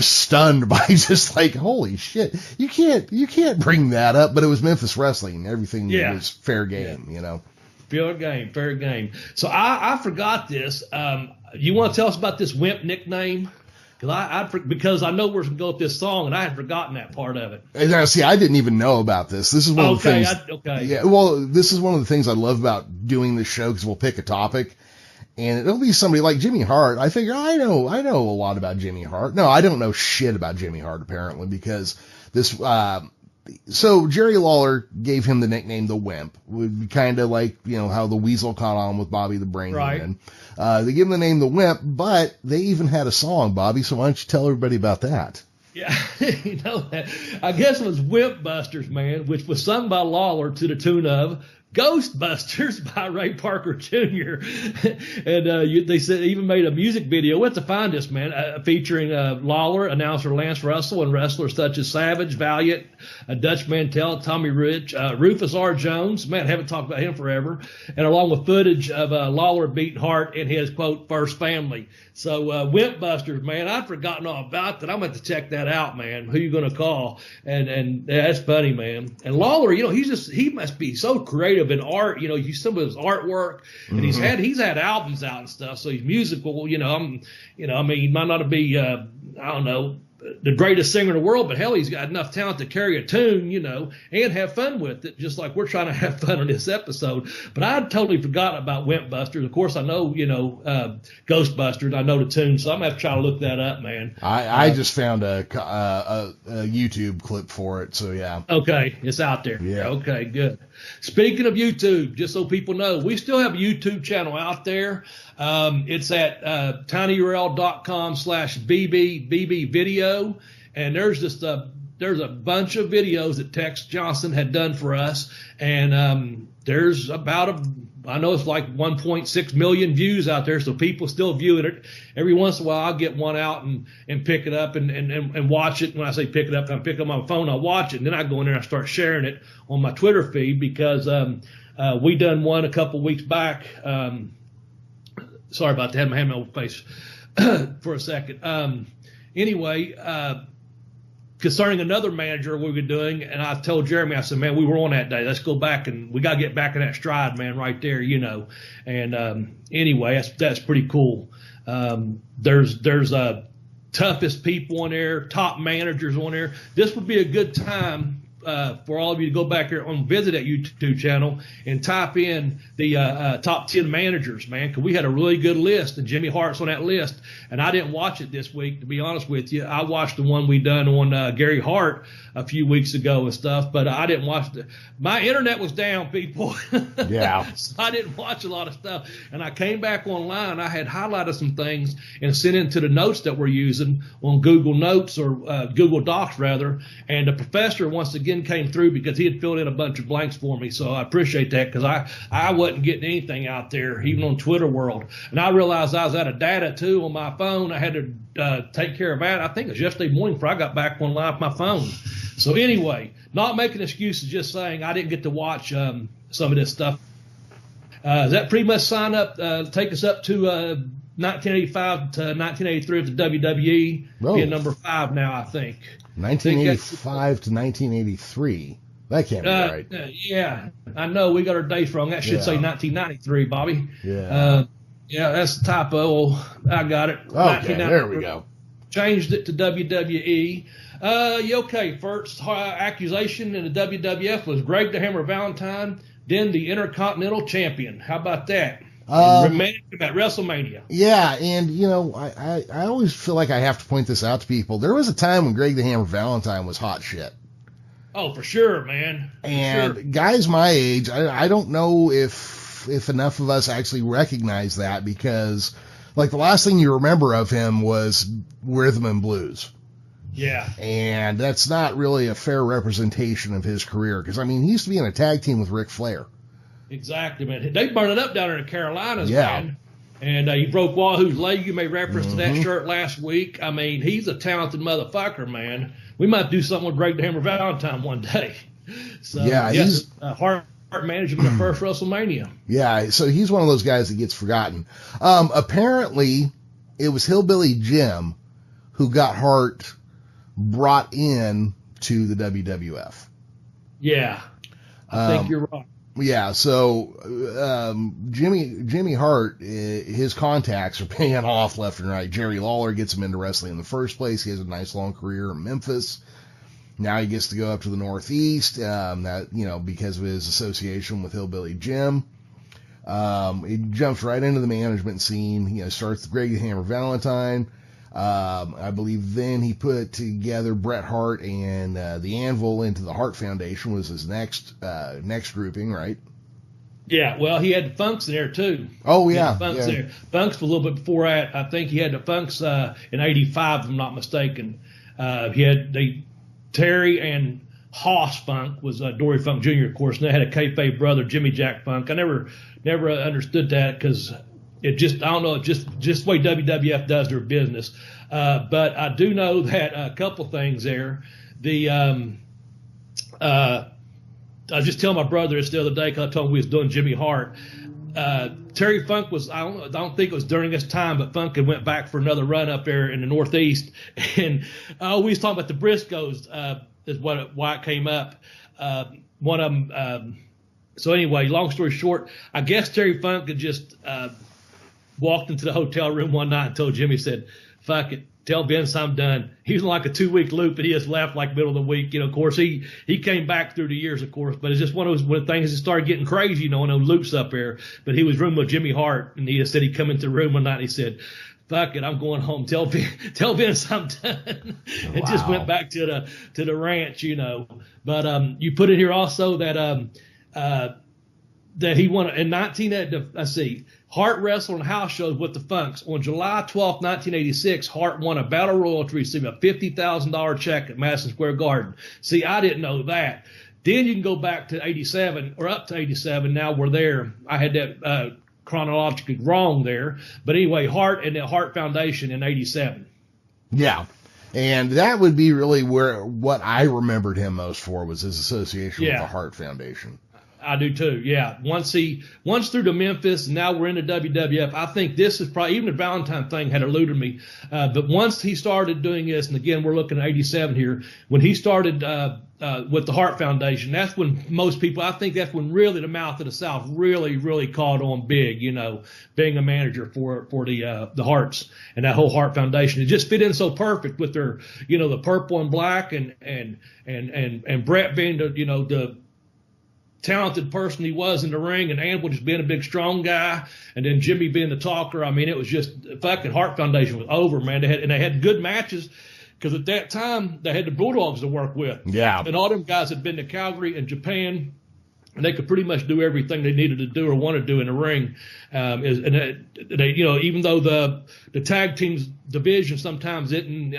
stunned by just like, holy shit, you can't bring that up. But it was Memphis wrestling. Everything was fair game, you know. Fair game. So I forgot this. You want to tell us about this Wimp nickname? Because I know we're going to go with this song, and I had forgotten that part of it. Now, see, I didn't even know about this. This is one of the things. Yeah, well, this is one of the things I love about doing this show, because we'll pick a topic, and it'll be somebody like Jimmy Hart. I figure I know a lot about Jimmy Hart. No, I don't know shit about Jimmy Hart, apparently, because this. So Jerry Lawler gave him the nickname the Wimp. Would be kind of like, you know, how the Weasel caught on with Bobby the Brain. Right. They give him the name the Wimp, but they even had a song, Bobby. So why don't you tell everybody about that? Yeah, you know, I guess it was Wimp Busters, man, which was sung by Lawler to the tune of Ghostbusters by Ray Parker Jr. And they said even made a music video. We'll have to find this, man, featuring Lawler, announcer Lance Russell, and wrestlers such as Savage, Valiant, Dutch Mantell, Tommy Rich, Rufus R. Jones. Man, haven't talked about him forever. And along with footage of Lawler beating Hart in his, quote, first family. So Wimp Busters, man, I'd forgotten all about that. I'm going to check that out, man. Who you going to call? And that's funny, man. And Lawler, you know, he must be so creative in art, you know, some of his artwork, and he's had albums out and stuff, so he's musical, you know. I mean, he might not be I don't know, the greatest singer in the world, but hell, he's got enough talent to carry a tune, you know, and have fun with it, just like we're trying to have fun on this episode. But I totally forgot about Wimp Busters. Of course, I know, you know, Ghostbusters. I know the tune, so I'm going to have to try to look that up, man. I just found a YouTube clip for it, so yeah. Okay, it's out there. Yeah. Okay, good. Speaking of YouTube, just so people know, we still have a YouTube channel out there. It's at tinyurl.com/BB video. And there's just there's a bunch of videos that Tex Johnson had done for us. And there's about I know it's like 1.6 million views out there, so people still viewing it. Every once in a while, I'll get one out and pick it up and watch it. When I say pick it up, I pick up my phone, I'll watch it, and then I go in there and I start sharing it on my Twitter feed, because we done one a couple weeks back. Sorry about that. I had my hand on my face for a second. Anyway, concerning another manager we were doing, and I told Jeremy, I said, man, we were on that day. Let's go back, and we got to get back in that stride, man, right there, you know. And anyway, that's pretty cool. There's toughest people on there, top managers on there. This would be a good time for all of you to go back here and visit that YouTube channel and type in the top 10 managers, man, because we had a really good list, and Jimmy Hart's on that list. And I didn't watch it this week, to be honest with you. I watched the one we done on Gary Hart a few weeks ago and stuff, but I didn't watch it. My internet was down, people. Yeah. So I didn't watch a lot of stuff. And I came back online. I had highlighted some things and sent into the notes that we're using on Google Notes, or Google Docs, rather. And the professor, once again, came through because he had filled in a bunch of blanks for me. So I appreciate that, because I wasn't getting anything out there, even on Twitter world. And I realized I was out of data, too, on my phone. I had to take care of that. I think it was yesterday morning before I got back online with my phone. So anyway, not making excuses, just saying I didn't get to watch some of this stuff. Does that pretty much take us up to 1985 to 1983 with the WWE, being number 5 now, I think. 1985 to 1983. That can't be right. Yeah, I know we got our dates wrong. That should say 1993, Bobby. Yeah. Yeah, that's the typo. I got it. Okay, there we go. Changed it to WWE. Okay, first accusation in the WWF was Greg the Hammer Valentine, then the Intercontinental Champion. How about that? Remanded at WrestleMania. Yeah, and I always feel like I have to point this out to people. There was a time when Greg the Hammer Valentine was hot shit. Oh, for sure, man. And guys my age, I don't know if enough of us actually recognize that, because like the last thing you remember of him was Rhythm and Blues. Yeah. And that's not really a fair representation of his career, because, I mean, he used to be in a tag team with Ric Flair. Exactly, man. They burned it up down there in the Carolinas, yeah. Man. And he broke Wahoo's leg. You made reference to that shirt last week. I mean, he's a talented motherfucker, man. We might do something with Greg the Hammer Valentine one day. So, yeah, he's Hart managed him in the first WrestleMania. Yeah, so he's one of those guys that gets forgotten. Apparently, it was Hillbilly Jim who got Hart brought in to the WWF. Yeah, I think you're right. Yeah, so Jimmy Hart, his contacts are paying off left and right. Jerry Lawler gets him into wrestling in the first place. He has a nice long career in Memphis. Now he gets to go up to the Northeast, because of his association with Hillbilly Jim. He jumps right into the management scene. Starts the Greg the Hammer Valentine. I believe then he put together Bret Hart and the Anvil into the Hart Foundation was his next grouping, right? Yeah, well, he had the Funks in there too. Oh yeah, Funks there. Funks was a little bit before that. I think he had the Funks in '85, if I'm not mistaken. He had Terry and Hoss Funk was Dory Funk Jr. of course, and they had a kayfabe brother, Jimmy Jack Funk. I never understood that, because it just, I don't know, just the way WWF does their business. But I do know that a couple things there. I was just telling my brother this the other day, because I told him we was doing Jimmy Hart. Terry Funk was, I don't think it was during this time, but Funk had went back for another run up there in the Northeast. And we was talking about the Briscoes, is why it came up. One of them, so anyway, long story short, I guess Terry Funk had just walked into the hotel room one night and told Jimmy, said, fuck it, tell Vince I'm done. He was in like a 2-week loop, and he just left like middle of the week. Of course, he came back through the years, of course, but it's just one of those things that started getting crazy, in those loops up there. But he was rooming with Jimmy Hart, and he just said he'd come into the room one night and he said, fuck it, I'm going home. Tell Vince I'm done. And just went back to the ranch, But you put in here also that that he won in 19. Let's see. Hart wrestled in house shows with the Funks. On July 12, 1986, Hart won a battle royal to receive a $50,000 check at Madison Square Garden. See, I didn't know that. Then you can go back to 87 or up to 87. Now we're there. I had that chronologically wrong there. But anyway, Hart and the Hart Foundation in 87. Yeah. And that would be really what I remembered him most for, was his association with the Hart Foundation. I do too, yeah. Once through to Memphis, and now we're in the WWF. I think this is probably, even the Valentine thing had eluded me. But once he started doing this, and again, we're looking at 87 here, when he started with the Hart Foundation, that's when most people, I think that's when really the mouth of the South really, really caught on big, being a manager for the Harts and that whole Hart Foundation. It just fit in so perfect with their, the purple and black and Brett being the talented person he was in the ring, and Anvil just being a big strong guy, and then Jimmy being the talker. I mean, it was just fucking Hart Foundation was over, man. They had good matches, because at that time they had the Bulldogs to work with. Yeah. And all them guys had been to Calgary and Japan, and they could pretty much do everything they needed to do or want to do in the ring. Even though the tag teams division sometimes isn't,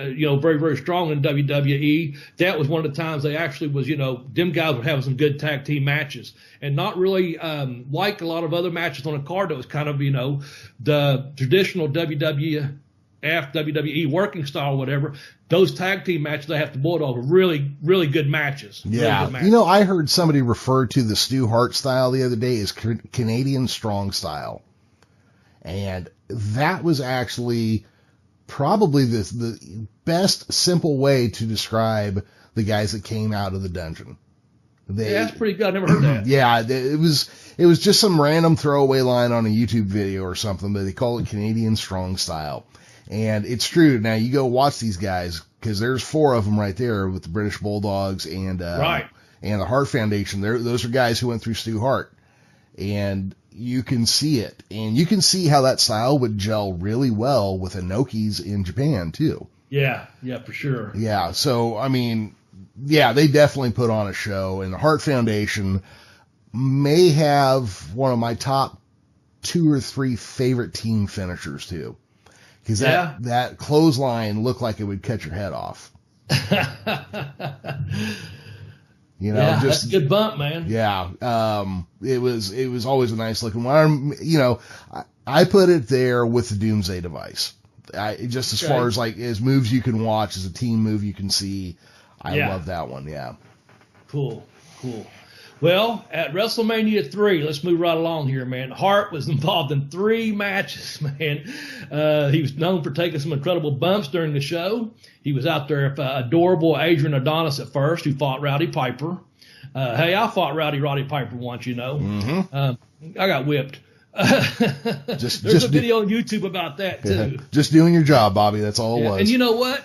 very, very strong in WWE, that was one of the times they actually was, them guys were having some good tag team matches, and not really like a lot of other matches on the card that was kind of, the traditional WWE WWE working style or whatever, those tag team matches they have to Bulldogs are really, really good matches. Yeah. Really good matches. You know, I heard somebody refer to the Stu Hart style the other day as Canadian strong style. And that was actually probably the best simple way to describe the guys that came out of the dungeon. Yeah, that's pretty good. I never heard that. Yeah, it was just some random throwaway line on a YouTube video or something, but they call it Canadian strong style. And it's true. Now you go watch these guys, because there's 4 of them right there with the British Bulldogs and right. And the Hart Foundation. Those are guys who went through Stu Hart, and you can see it, and you can see how that style would gel really well with Inoki's in Japan too. Yeah, for sure. Yeah, so I mean, yeah, they definitely put on a show, and the Hart Foundation may have one of my top 2 or 3 favorite team finishers too. Because that clothesline looked like it would cut your head off. You know, yeah, that's a good bump, man. Yeah. It was always a nice looking one. You know, I put it there with the Doomsday Device. Just as far as like as moves you can watch, as a team move you can see. I love that one. Yeah. Cool. Well, at WrestleMania 3, let's move right along here, man. Hart was involved in 3 matches, man. He was known for taking some incredible bumps during the show. He was out there with adorable Adrian Adonis at first, who fought Rowdy Piper. Hey, I fought Roddy Piper once, you know. Mm-hmm. I got whipped. There's a video on YouTube about that, too. Just doing your job, Bobby. That's all it was. And you know what?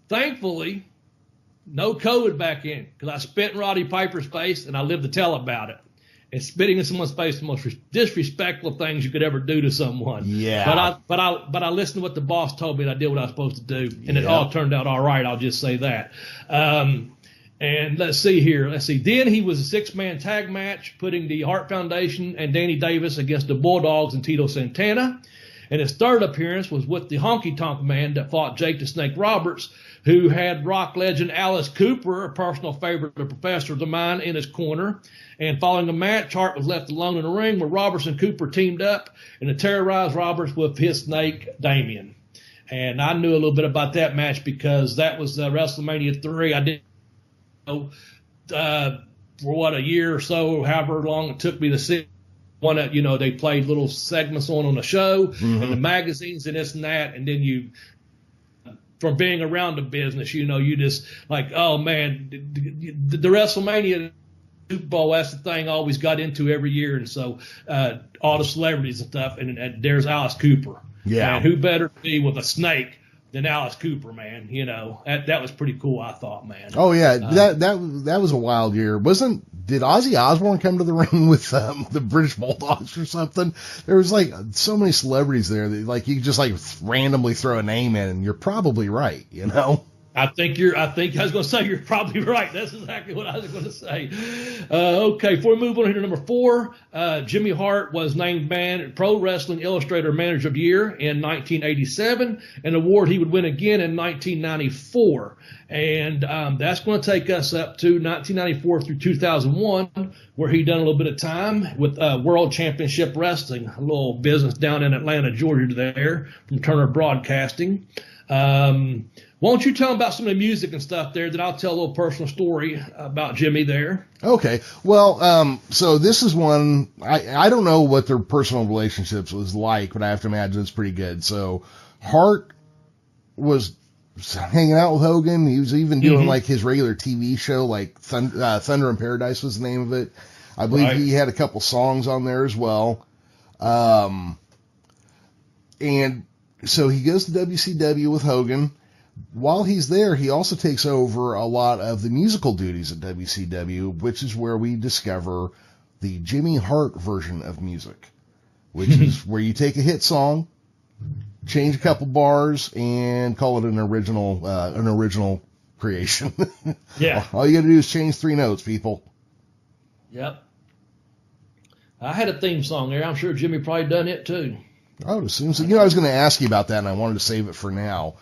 Thankfully, no COVID back in, because I spit in Roddy Piper's face and I lived to tell about it. And spitting in someone's face is the most disrespectful things you could ever do to someone. Yeah. But I listened to what the boss told me, and I did what I was supposed to do, and it all turned out all right. I'll just say that. And let's see here. Then he was a 6-man tag match, putting the Hart Foundation and Danny Davis against the Bulldogs and Tito Santana. And his 3rd appearance was with the Honky Tonk Man that fought Jake the Snake Roberts, who had rock legend Alice Cooper, a personal favorite of professors of mine, in his corner. And following the match, Hart was left alone in the ring where Roberts and Cooper teamed up and to terrorize Roberts with his snake, Damien. And I knew a little bit about that match because that was WrestleMania 3. I didn't know for a year or so, however long it took me to see one that, you know, they played little segments on the show and the magazines and this and that. And then from being around the business, you know, you just like, oh man, the WrestleMania Super Bowl, that's the thing I always got into every year. And so all the celebrities and stuff, and there's Alice Cooper. Yeah. And who better to be with a snake than Alice Cooper, man? You know, that was pretty cool, I thought, man. Oh yeah, that was a wild year. Did Ozzy Osbourne come to the ring with the British Bulldogs or something? There was like so many celebrities there that like you could just like randomly throw a name in, and you're probably right, you know. I was going to say you're probably right. That's exactly what I was going to say. Okay, before we move on here to number 4, Jimmy Hart was named Pro Wrestling Illustrator Manager of the Year in 1987, an award he would win again in 1994. And that's going to take us up to 1994 through 2001, where he done a little bit of time with World Championship Wrestling, a little business down in Atlanta, Georgia there, from Turner Broadcasting. Why don't you tell them about some of the music and stuff there, then I'll tell a little personal story about Jimmy there. Okay. Well, so this is one, I don't know what their personal relationships was like, but I have to imagine it's pretty good. So Hart was hanging out with Hogan. He was even doing like his regular TV show, like Thunder in Paradise was the name of it. I believe he had a couple songs on there as well. And so he goes to WCW with Hogan. While he's there, he also takes over a lot of the musical duties at WCW, which is where we discover the Jimmy Hart version of music, which is where you take a hit song, change a couple bars, and call it an original creation. Yeah. All you got to do is change 3 notes, people. Yep. I had a theme song there. I'm sure Jimmy probably done it too. Oh, as soon as I was going to ask you about that, and I wanted to save it for now.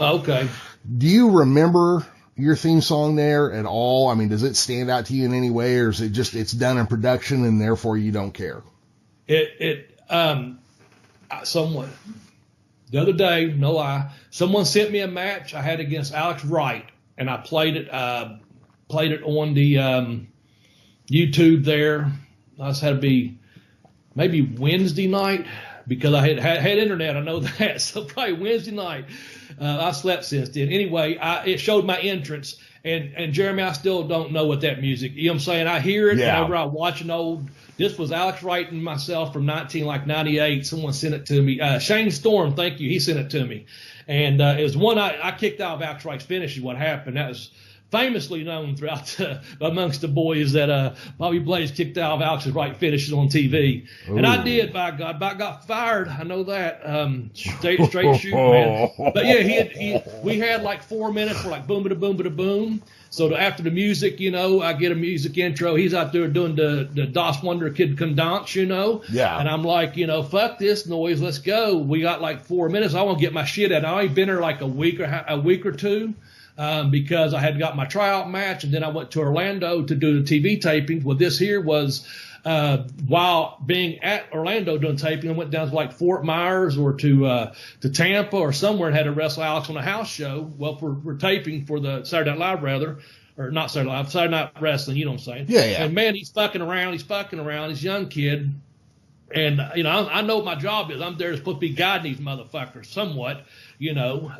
Okay. Do you remember your theme song there at all? I mean, does it stand out to you in any way, or is it just it's done in production and therefore you don't care? Somewhat. the other day, no lie, someone sent me a match I had against Alex Wright, and I played it on the YouTube there. This had to be maybe Wednesday night because I had internet. I know that, so probably Wednesday night. I slept since then. Anyway, it showed my entrance, and Jeremy, I still don't know what that music. You know what I'm saying? I hear it whenever I watch an old. This was Alex Wright and myself from 98. Someone sent it to me. Shane Storm, thank you. He sent it to me. And it was one I kicked out of Alex Wright's finish is what happened. That was famously known throughout amongst the boys that Bobby Blaze kicked out of Alex Wright finishes on TV. Ooh. And I did, by God. I got fired. I know that. Straight shoot, man. But, yeah, we had like 4 minutes for like boom-ba-da-boom-ba-da-boom. So after the music, you know, I get a music intro. He's out there doing the Das Wonder Kid Can Dance, you know. Yeah. And I'm like, you know, fuck this noise. Let's go. We got like 4 minutes. I want to get my shit out. I only been there like a week or two because I had got my tryout match, and then I went to Orlando to do the TV tapings. Well, this here was while being at Orlando doing taping, I went down to like Fort Myers or to Tampa or somewhere and had to wrestle Alex on a house show. Well, we're taping for the Saturday Night Live, or not Saturday Night Live, Saturday Night Wrestling, you know what I'm saying? Yeah, yeah. And man, he's fucking around. He's a young kid. And, you know, I know what my job is. I'm there to supposed to be guiding these motherfuckers somewhat, you know.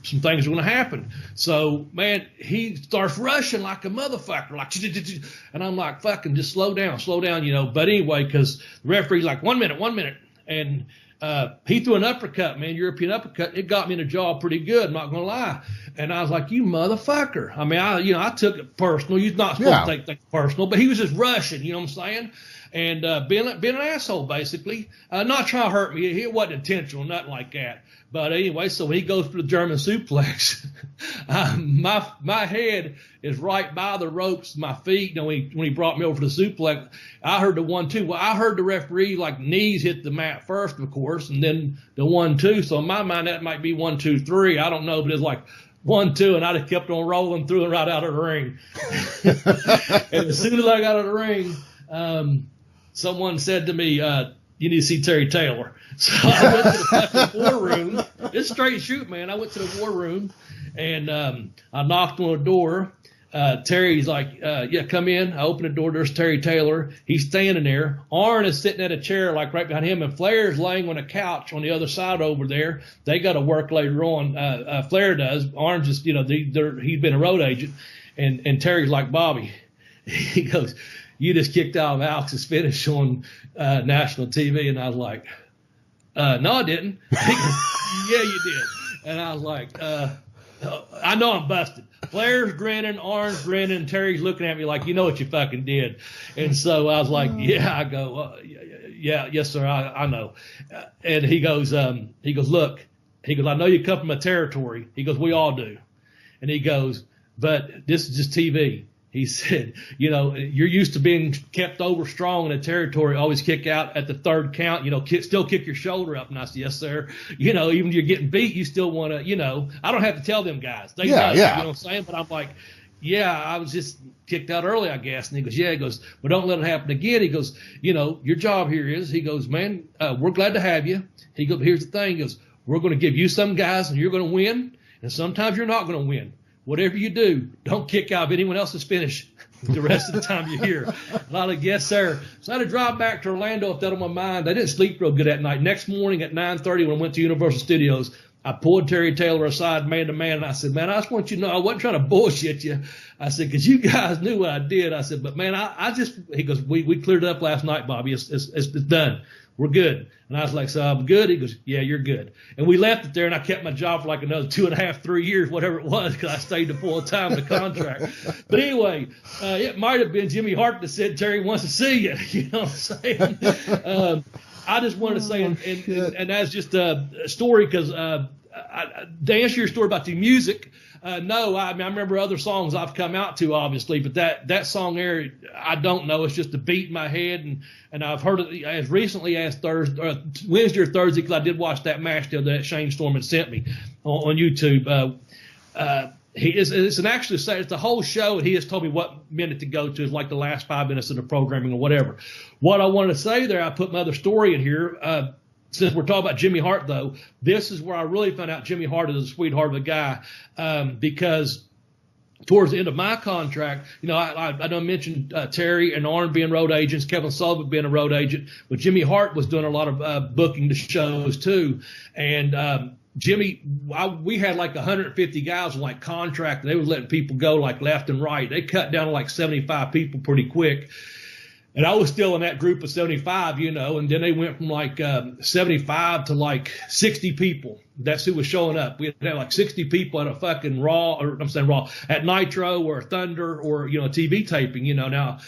Some things are going to happen. So, man, he starts rushing like a motherfucker, like, and I'm like, fucking just slow down, you know. But anyway, because the referee's like, 1 minute. And he threw an uppercut, man, European uppercut. It got me in the jaw pretty good, I'm not going to lie. And I was like, you motherfucker. I mean, I took it personal. You're not supposed to take things personal, but he was just rushing, you know what I'm saying? And being an asshole, basically. Not trying to hurt me. It wasn't intentional, nothing like that. But anyway, so when he goes for the German suplex, my head is right by the ropes, my feet. You know, when he brought me over for the suplex, I heard the 1-2. Well, I heard the referee like knees hit the mat first, of course, and then the 1-2. So in my mind, that might be 1, 2, 3. I don't know, but it's like 1, 2, and I just kept on rolling through and right out of the ring. And as soon as I got out of the ring, someone said to me, you need to see Terry Taylor. So I went to the fucking war room. It's straight shoot, man. I went to the war room, and I knocked on the door. Terry's like, yeah, come in. I open the door. There's Terry Taylor. He's standing there. Arn is sitting at a chair like right behind him, and Flair's laying on a couch on the other side over there. They got to work later on. Flair does. Arn just, you know, he's been a road agent. And Terry's like, Bobby. He goes, you just kicked out of Alex's finish on national TV. And I was like, no, I didn't. He goes, yeah, you did. And I was like, I know I'm busted. Flair's grinning, Arn's grinning, and Terry's looking at me like, you know what you fucking did. And so I was like, yeah. I go, yeah, yes, sir, I know. And he goes, look, he goes, I know you come from a territory. He goes, we all do. And he goes, but this is just TV. He said, you know, you're used to being kept over strong in a territory, always kick out at the third count, you know, still kick your shoulder up. And I said, yes, sir. You know, even if you're getting beat, you still want to, you know, I don't have to tell them guys. They know, you know what I'm saying? But I'm like, yeah, I was just kicked out early, I guess. And he goes, yeah, he goes, but don't let it happen again. He goes, you know, your job here is, he goes, man, we're glad to have you. He goes, here's the thing. He goes, we're going to give you some guys and you're going to win. And sometimes you're not going to win. Whatever you do, don't kick out of anyone else's finish the rest of the time you're here. And I like, yes, sir. So I had to drive back to Orlando with that on my mind. I didn't sleep real good that night. Next morning at 9:30 when I went to Universal Studios, I pulled Terry Taylor aside man to man, and I said, man, I just want you to know I wasn't trying to bullshit you. I said, because you guys knew what I did. I said, but, man, I just – he goes, we cleared it up last night, Bobby. It's done. We're good. And I was like, so I'm good? He goes, yeah, you're good. And we left it there, and I kept my job for like another 2.5, 3 years, whatever it was, because I stayed the full time of the contract. But anyway, it might have been Jimmy Hart that said Terry wants to see you. You know what I'm saying? I just wanted to say, and that's just a story because to answer your story about the music, no, I mean, I remember other songs I've come out to, obviously, but that song there, I don't know. It's just a beat in my head, and I've heard it as recently as Wednesday or Thursday, because I did watch that match that Shane Storm had sent me on YouTube. It's the whole show, and he has told me what minute to go to. It's like the last 5 minutes of the programming or whatever. What I wanted to say there, I put my other story in here. since we're talking about Jimmy Hart, though, this is where I really found out Jimmy Hart is a sweetheart of a guy, because towards the end of my contract, I don't mention Terry and Arn being road agents, Kevin Sullivan being a road agent, but Jimmy Hart was doing a lot of booking the shows too. And Jimmy, we had like 150 guys on like contract. They were letting people go like left and right. They cut down to like 75 people pretty quick. And I was still in that group of 75, and then they went from like 75 to like 60 people. That's who was showing up. We had like 60 people at a fucking at Nitro or Thunder or, TV taping, Now,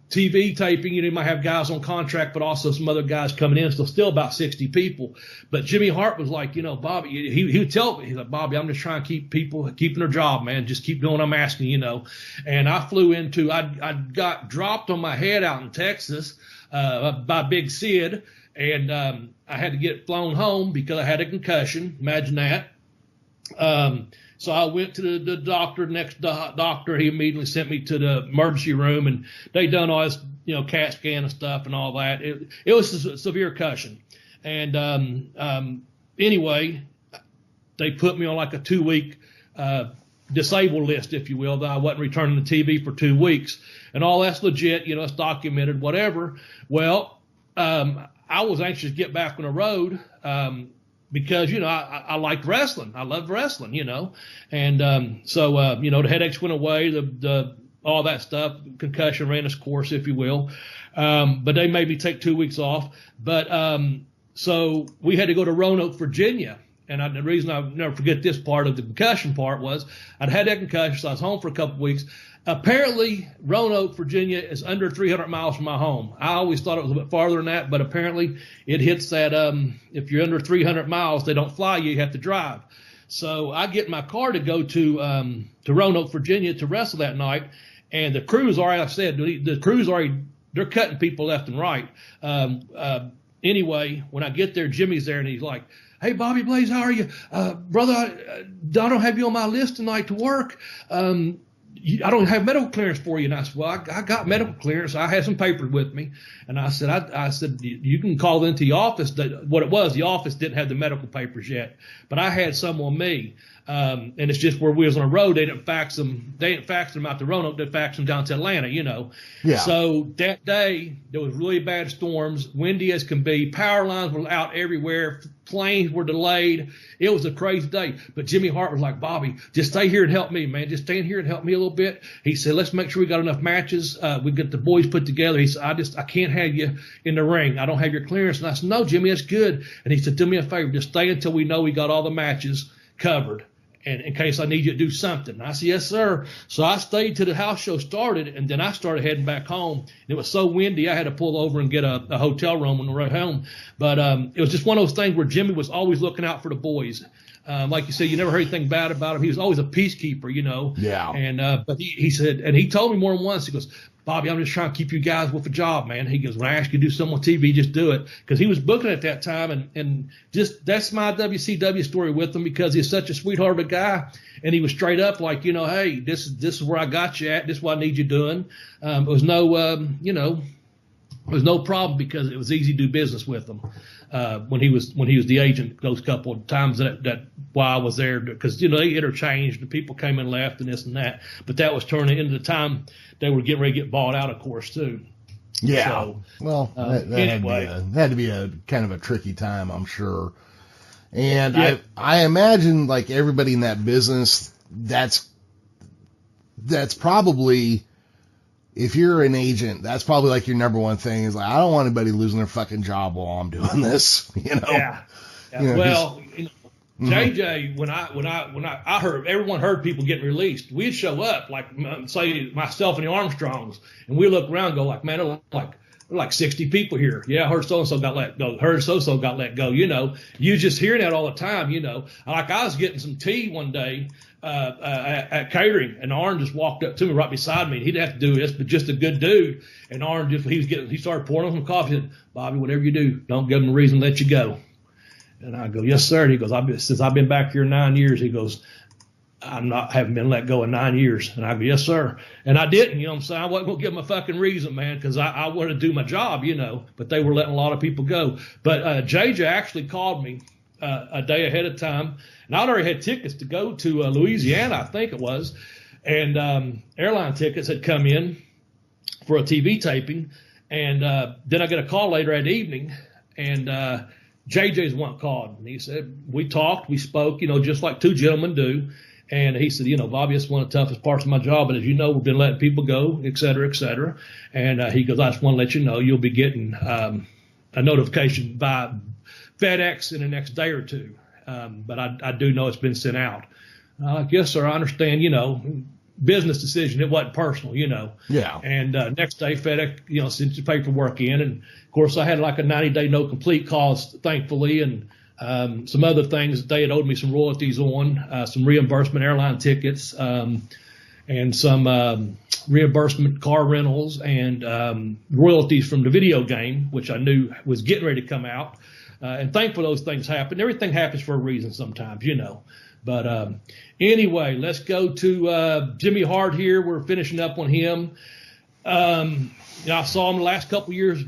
TV taping, you might have guys on contract, but also some other guys coming in. So still about 60 people. But Jimmy Hart was like, Bobby, he would tell me, he's like, Bobby, I'm just trying to keep people keeping their job, man. Just keep doing what I'm asking, And I flew into, I got dropped on my head out in Texas by Big Sid. And I had to get flown home because I had a concussion. Imagine that. So I went to the doctor, next doctor. He immediately sent me to the emergency room, and they done all this, CAT scan and stuff and all that. It was a severe concussion. And anyway, they put me on like a 2-week disabled list, if you will, that I wasn't returning to TV for 2 weeks. And all that's legit, it's documented, whatever. Well, I was anxious to get back on the road because, I liked wrestling. I loved wrestling, And so, the headaches went away, the all that stuff, concussion ran its course, if you will. But they made me take 2 weeks off. But so we had to go to Roanoke, Virginia. And the reason I'll never forget this part of the concussion part was I'd had that concussion, so I was home for a couple of weeks. Apparently, Roanoke, Virginia is under 300 miles from my home. I always thought it was a bit farther than that, but apparently it hits that if you're under 300 miles, they don't fly you have to drive. So I get in my car to go to Roanoke, Virginia to wrestle that night, and the crew's already, like I said, the crew's already, they're cutting people left and right. Anyway, when I get there, Jimmy's there, and he's like, "Hey, Bobby Blaze, how are you? Brother, I don't have you on my list tonight to work. I don't have medical clearance for you." And I said, "Well, I got medical clearance. I had some papers with me." And I said, "You can call into the office." What it was, the office didn't have the medical papers yet, but I had some on me. And it's just where we was on the road, they didn't fax them out to Roanoke, they faxed them down to Atlanta, Yeah. So that day, there was really bad storms, windy as can be, power lines were out everywhere, planes were delayed. It was a crazy day. But Jimmy Hart was like, "Bobby, just stay here and help me, man. Just stay in here and help me a little bit." He said, "Let's make sure we got enough matches. We get the boys put together." He said, I can't have you in the ring. I don't have your clearance." And I said, "No, Jimmy, that's good." And he said, "Do me a favor, just stay until we know we got all the matches covered, and in case I need you to do something." And I said, "Yes, sir." So I stayed till the house show started, and then I started heading back home. It was so windy, I had to pull over and get a hotel room on the way home. But it was just one of those things where Jimmy was always looking out for the boys. Like you said, you never heard anything bad about him. He was always a peacekeeper, Yeah. And but he said, and he told me more than once, he goes, "Bobby, I'm just trying to keep you guys with a job, man." He goes, "When I ask you to do something on TV, just do it." Because he was booking at that time, and just that's my WCW story with him, because he's such a sweetheart of a guy, and he was straight up like, "Hey, this is where I got you at. This is what I need you doing." It was no problem, because it was easy to do business with him when he was the agent those couple of times that while I was there, because they interchanged, the people came and left and this and that, but that was turning into the time they were getting ready to get bought out, of course, too. Yeah. So, well, that anyway, had to be a kind of a tricky time, I'm sure. And yeah. I imagine, like everybody in that business, that's probably, if you're an agent, that's probably like your number one thing is like, I don't want anybody losing their fucking job while I'm doing this, Yeah. Well, JJ, when I heard, everyone heard people getting released, we'd show up, like, say, myself and the Armstrongs, and we look around and go like, "Man, there are like 60 people here. Yeah, I heard so-and-so got let go. Heard so-and-so got let go." You just hearing that all the time, Like, I was getting some tea one day at catering, and Arn just walked up to me right beside me. He didn't have to do this, but just a good dude. And Arn he started pouring on some coffee. He said, "Bobby, whatever you do, don't give them a reason to let you go." And I go, "Yes, sir." And he goes, "Since I've been back here 9 years," he goes, haven't been let go in 9 years. And I go, yes, sir. And I didn't, you know what I'm saying? I wasn't going to give them a fucking reason, man, because I wanted to do my job, you know, but they were letting a lot of people go. But JJ actually called me a day ahead of time, and I'd already had tickets to go to Louisiana, I think it was, and airline tickets had come in for a TV taping. And then I get a call later that evening, and JJ's one called, and he said, we talked, we spoke, you know, just like two gentlemen do. And he said, you know, Bobby, it's one of the toughest parts of my job. And as you know, we've been letting people go, et cetera, et cetera. And he goes, I just want to let you know you'll be getting a notification by FedEx in the next day or two. But I do know it's been sent out. Yes, sir, I understand, you know, business decision. It wasn't personal, you know. Yeah. And next day, FedEx, you know, sent the paperwork in. And, of course, I had like a 90-day no-complete clause, thankfully, and some other things that they had owed me some royalties on, some reimbursement airline tickets, and some reimbursement car rentals and royalties from the video game, which I knew was getting ready to come out. And thankfully those things happened. Everything happens for a reason sometimes, you know. But anyway, let's go to Jimmy Hart here. We're finishing up on him. You know, I saw him the last couple of years.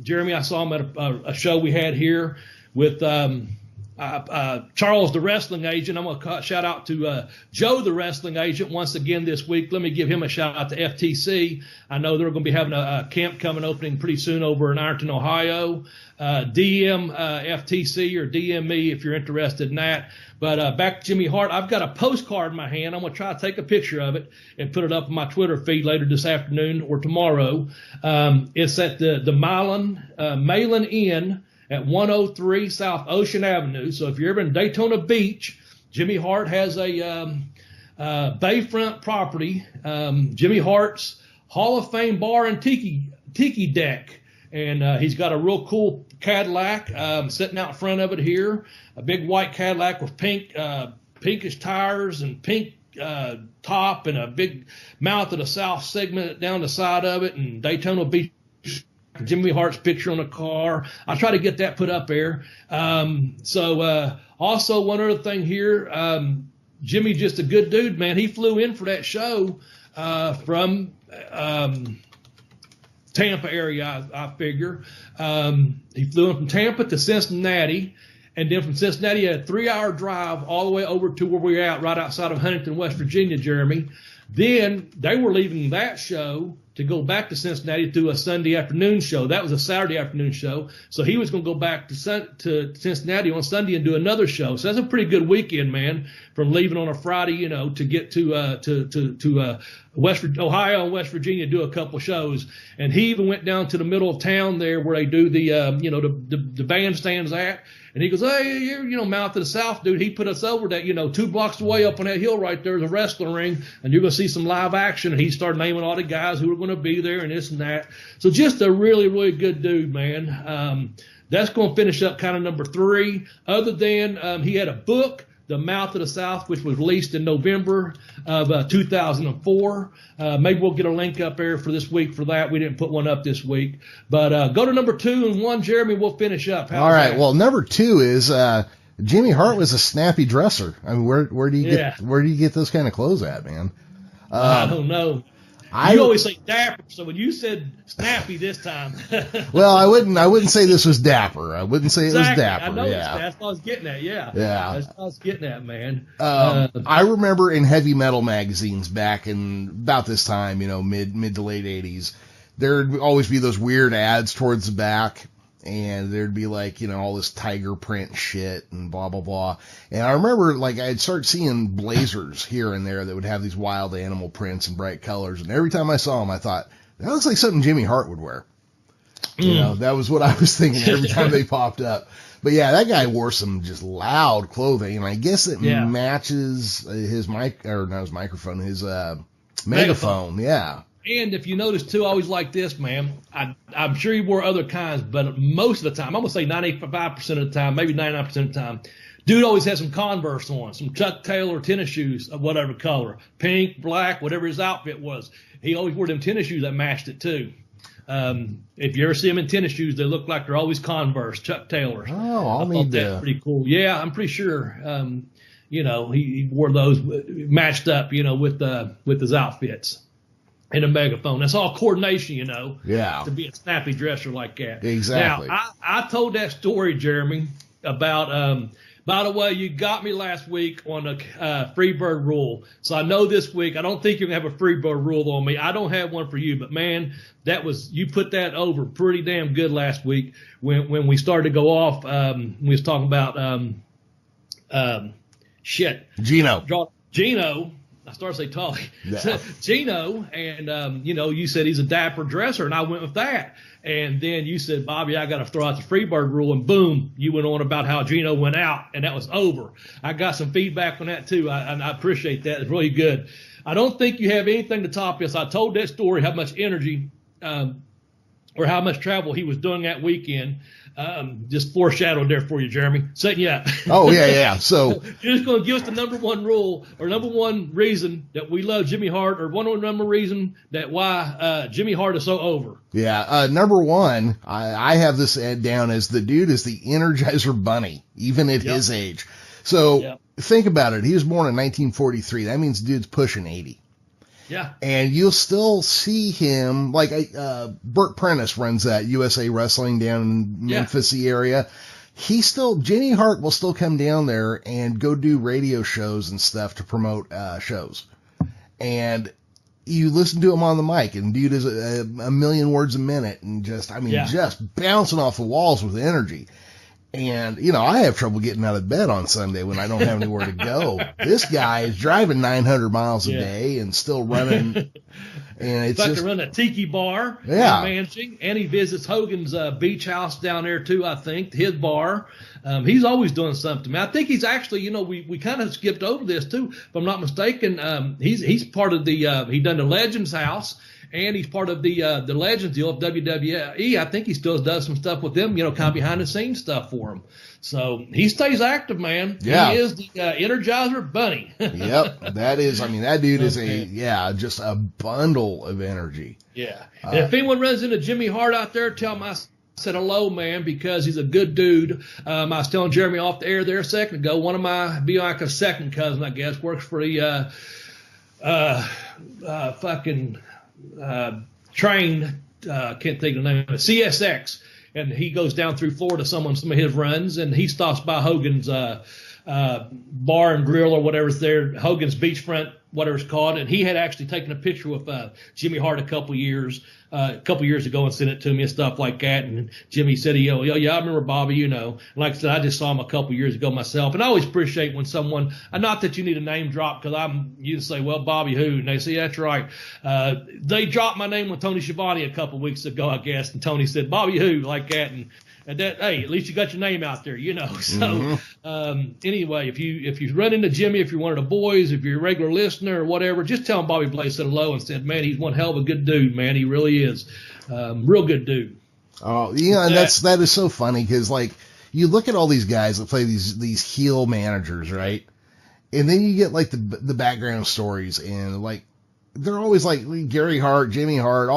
Jeremy, I saw him at a show we had here with Charles, the wrestling agent. I'm going to shout out to Joe, the wrestling agent, once again this week. Let me give him a shout out to FTC. I know they're going to be having a camp opening pretty soon over in Ironton, Ohio. DM FTC or DM me if you're interested in that. But back to Jimmy Hart, I've got a postcard in my hand. I'm going to try to take a picture of it and put it up on my Twitter feed later this afternoon or tomorrow. It's at the Malin Inn at 103 South Ocean Avenue. So if you're ever in Daytona Beach, Jimmy Hart has a bayfront property, Jimmy Hart's Hall of Fame bar and tiki deck. And he's got a real cool Cadillac sitting out in front of it here, a big white Cadillac with pinkish tires and pink top and a big mouth of the South segment down the side of it, and Daytona Beach, Jimmy Hart's picture on the car. I try to get that put up there. Also one other thing here, Jimmy just a good dude, man. He flew in for that show from Tampa area, I figure. He flew in from Tampa to Cincinnati, and then from Cincinnati, he had a 3-hour drive all the way over to where we're at, right outside of Huntington, West Virginia, Jeremy. Then they were leaving that show to go back to Cincinnati to do a Sunday afternoon show. That was a Saturday afternoon show. So he was going to go back to Cincinnati on Sunday and do another show. So that's a pretty good weekend, man, from leaving on a Friday, you know, to get to Ohio and West Virginia, do a couple shows. And he even went down to the middle of town there where they do the bandstands at. And he goes, hey, you're, you know, mouth of the South, dude. He put us over that, you know, 2 blocks away up on that hill right there is a wrestling ring, and you're going to see some live action. And he started naming all the guys who were going to be there and this and that. So just a really, really good dude, man. That's going to finish up kind of number 3. Other than he had a book, The Mouth of the South, which was released in November of 2004. Maybe we'll get a link up there for this week for that. We didn't put one up this week. But go to number 2 and 1, Jeremy. We'll finish up. All right. Well, number 2 is Jimmy Hart was a snappy dresser. I mean, where do you get those kind of clothes at, man? I don't know. You always say dapper, so when you said snappy this time. Well, I wouldn't say this was dapper. I wouldn't say it was dapper. I know that's what I was getting at. Yeah. That's what I was getting at, man. I remember in heavy metal magazines back in about this time, you know, mid to late 80s, there'd always be those weird ads towards the back. And there'd be like, you know, all this tiger print shit and blah, blah, blah. And I remember like I'd start seeing blazers here and there that would have these wild animal prints and bright colors. And every time I saw them, I thought, that looks like something Jimmy Hart would wear. You know, that was what I was thinking every time they popped up. But yeah, that guy wore some just loud clothing. And I guess it matches his megaphone. Yeah. And if you notice, too, I always like this, man. I'm sure he wore other kinds, but most of the time, I'm going to say 95% of the time, maybe 99% of the time, dude always has some Converse on, some Chuck Taylor tennis shoes of whatever color, pink, black, whatever his outfit was. He always wore them tennis shoes that matched it, too. If you ever see him in tennis shoes, they look like they're always Converse, Chuck Taylor. Oh, that's pretty cool. Yeah, I'm pretty sure. he wore those matched up, with his outfits and a megaphone. That's all coordination, Yeah. to be a snappy dresser like that. Exactly. Now, I told that story, Jeremy, about, by the way, you got me last week on the Freebird rule. So I know this week, I don't think you're going to have a Freebird rule on me. I don't have one for you, but man, you put that over pretty damn good last week when we started to go off. We was talking about, Gino. I started to say Tully. Yeah. Gino, and, you said he's a dapper dresser, and I went with that. And then you said, Bobby, I got to throw out the Freebird rule, and boom, you went on about how Gino went out, and that was over. I got some feedback on that, too, and I appreciate that. It's really good. I don't think you have anything to top this. I told that story, how much energy or how much travel he was doing that weekend. Just foreshadowed there for you, Jeremy. Setting you up. Oh, yeah. So you're just going to give us the number one rule or number one reason that we love Jimmy Hart, or number reason that why Jimmy Hart is so over. Yeah. Number one, I have this down as the dude is the Energizer Bunny, even at his age. So think about it. He was born in 1943. That means dude's pushing 80. Yeah. And you'll still see him, like Burt Prentice runs that USA Wrestling down in Memphis area. Jimmy Hart will still come down there and go do radio shows and stuff to promote shows. And you listen to him on the mic, and dude is a million words a minute, and just bouncing off the walls with energy. And, I have trouble getting out of bed on Sunday when I don't have anywhere to go. This guy is driving 900 miles a day and still running. And it's to run a tiki bar in Mansing. And he visits Hogan's beach house down there, too, I think, his bar. He's always doing something. I think he's actually, we kind of skipped over this, too, if I'm not mistaken. He's part of he done the Legends house. And he's part of the Legends deal of WWE. I think he still does some stuff with them, kind of behind the scenes stuff for him. So he stays active, man. Yeah. He is the Energizer Bunny. Yep. That dude is just a bundle of energy. Yeah. And if anyone runs into Jimmy Hart out there, tell him I said hello, man, because he's a good dude. I was telling Jeremy off the air there a second ago. One of my, be like a second cousin, I guess, works for the train, can't think of the name of it, CSX, and he goes down through Florida some of his runs, and he stops by Hogan's bar and grill or whatever's there, Hogan's beachfront, whatever it's called, and he had actually taken a picture with Jimmy Hart a couple years ago and sent it to me and stuff like that. And Jimmy said, I remember Bobby, And like I said, I just saw him a couple years ago myself. And I always appreciate when someone, not that you need a name drop, because you can say, well, Bobby who? And they say, that's right. They dropped my name with Tony Schiavone a couple weeks ago, I guess. And Tony said, Bobby who? Like that. And that, hey, at least you got your name out there, So anyway, if you run into Jimmy, if you're one of the boys, if you're a regular listener or whatever, just tell him Bobby Blaze said hello and said, man, he's one hell of a good dude, man. He really is. Real good dude. Oh, yeah, and that is so funny because, like, you look at all these guys that play these heel managers, right? And then you get, like, the background stories, and, like, they're always like Gary Hart, Jimmy Hart,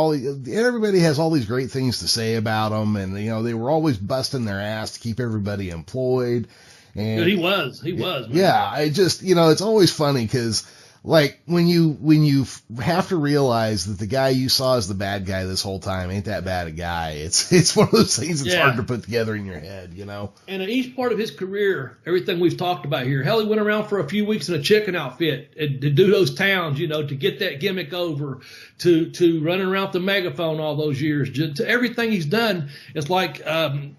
everybody has all these great things to say about them. And, they were always busting their ass to keep everybody employed. And he was, man. Yeah. I just, it's always funny because, like, when you have to realize that the guy you saw as the bad guy this whole time ain't that bad a guy. It's one of those things that's hard to put together in your head, And in each part of his career, everything we've talked about here, hell, he went around for a few weeks in a chicken outfit to do those towns, to get that gimmick over, to running around with the megaphone all those years, to everything he's done. It's like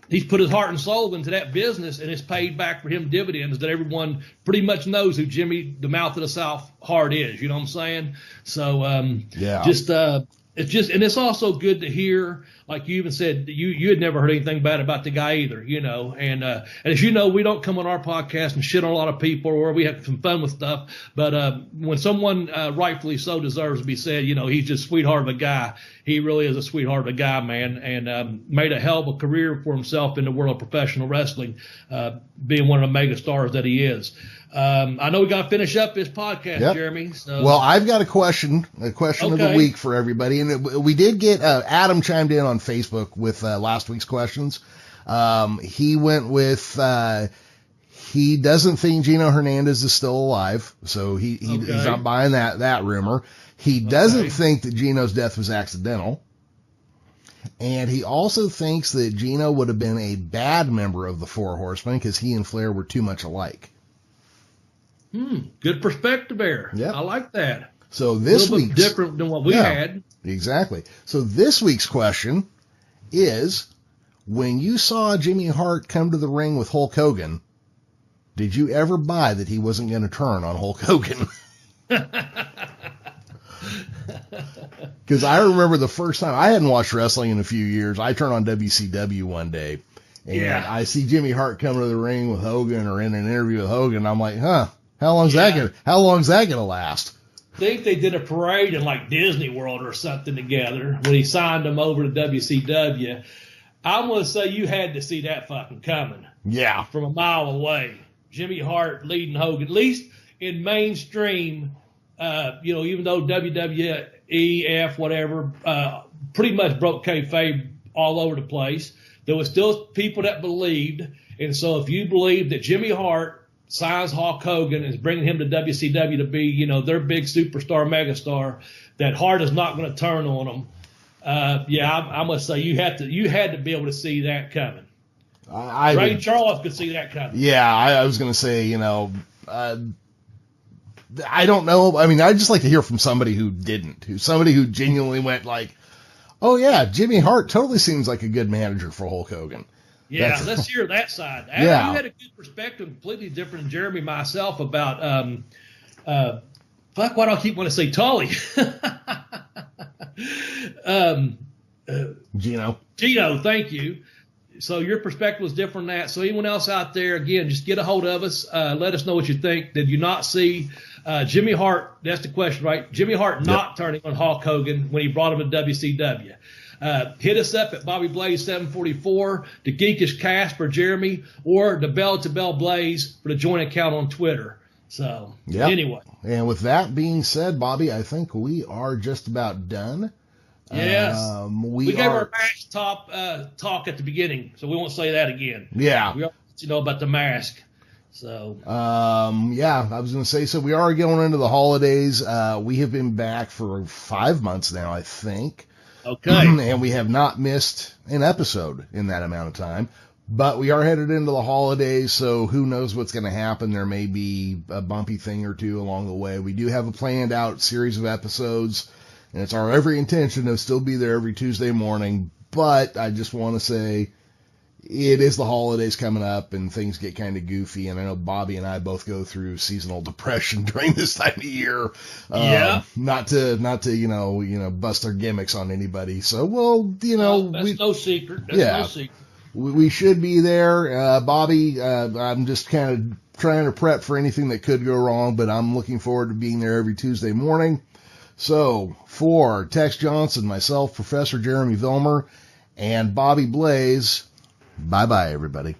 he's put his heart and soul into that business, and it's paid back for him dividends that everyone pretty much knows who Jimmy, the Mouth of the South, Hart is. You know what I'm saying? So it's just, and it's also good to hear, like you even said, you had never heard anything bad about the guy either, and as you know, we don't come on our podcast and shit on a lot of people, or we have some fun with stuff, but when someone rightfully so deserves to be said, he's just a sweetheart of a guy. He really is a sweetheart of a guy, man, and made a hell of a career for himself in the world of professional wrestling, being one of the mega stars that he is. I know we got to finish up this podcast, Jeremy. So. Well, I've got a question of the week for everybody. And we did get, Adam chimed in on Facebook with last week's questions. He went with, He doesn't think Gino Hernandez is still alive, so he's not buying that rumor. He doesn't think that Gino's death was accidental. And he also thinks that Gino would have been a bad member of the Four Horsemen because he and Flair were too much alike. Good perspective there. Yeah, I like that. So this week's different than what we had. Exactly. So this week's question is, when you saw Jimmy Hart come to the ring with Hulk Hogan, did you ever buy that he wasn't going to turn on Hulk Hogan? Because I remember the first time, I hadn't watched wrestling in a few years. I turned on WCW one day, and I see Jimmy Hart coming to the ring with Hogan or in an interview with Hogan. I'm like, how long's that gonna last? I think they did a parade in like Disney World or something together when he signed them over to WCW. I'm going to say you had to see that fucking coming. Yeah. From a mile away. Jimmy Hart leading Hogan, at least in mainstream, even though WWF, whatever, pretty much broke kayfabe all over the place, there was still people that believed. And so if you believe that Jimmy Hart signs Hulk Hogan and is bringing him to WCW to be, their big superstar, megastar, that Hart is not going to turn on them. I must say you had to be able to see that coming. Ray Charles could see that coming. Yeah, I was going to say, I don't know. I mean, I'd just like to hear from somebody who didn't, somebody who genuinely went like, oh yeah, Jimmy Hart totally seems like a good manager for Hulk Hogan. Yeah, let's hear that side. You had a good perspective, completely different than Jeremy myself about, why do I keep wanting to say Tully? Gino, thank you. So your perspective was different than that. So anyone else out there, again, just get a hold of us. Let us know what you think. Did you not see Jimmy Hart? That's the question, right? Jimmy Hart not turning on Hulk Hogan when he brought him to WCW. Hit us up at Bobby Blaze 744, the Geekish Cast for Jeremy, or the Bell to Bell Blaze for the joint account on Twitter. So anyway. And with that being said, Bobby, I think we are just about done. Yes. We gave our mask talk at the beginning, so we won't say that again. Yeah. We want you about the mask. So. I was going to say, so we are going into the holidays. We have been back for 5 months now, I think. Okay. And we have not missed an episode in that amount of time. But we are headed into the holidays, so who knows what's going to happen. There may be a bumpy thing or two along the way. We do have a planned out series of episodes, and it's our every intention to still be there every Tuesday morning. But I just want to say it is the holidays coming up, and things get kind of goofy. And I know Bobby and I both go through seasonal depression during this time of year. Not to bust our gimmicks on anybody. So that's no secret. No secret. We should be there. Bobby, I'm just kind of trying to prep for anything that could go wrong, but I'm looking forward to being there every Tuesday morning. So for Tex Johnson, myself, Professor Jeremy Vilmur, and Bobby Blaze, bye-bye, everybody.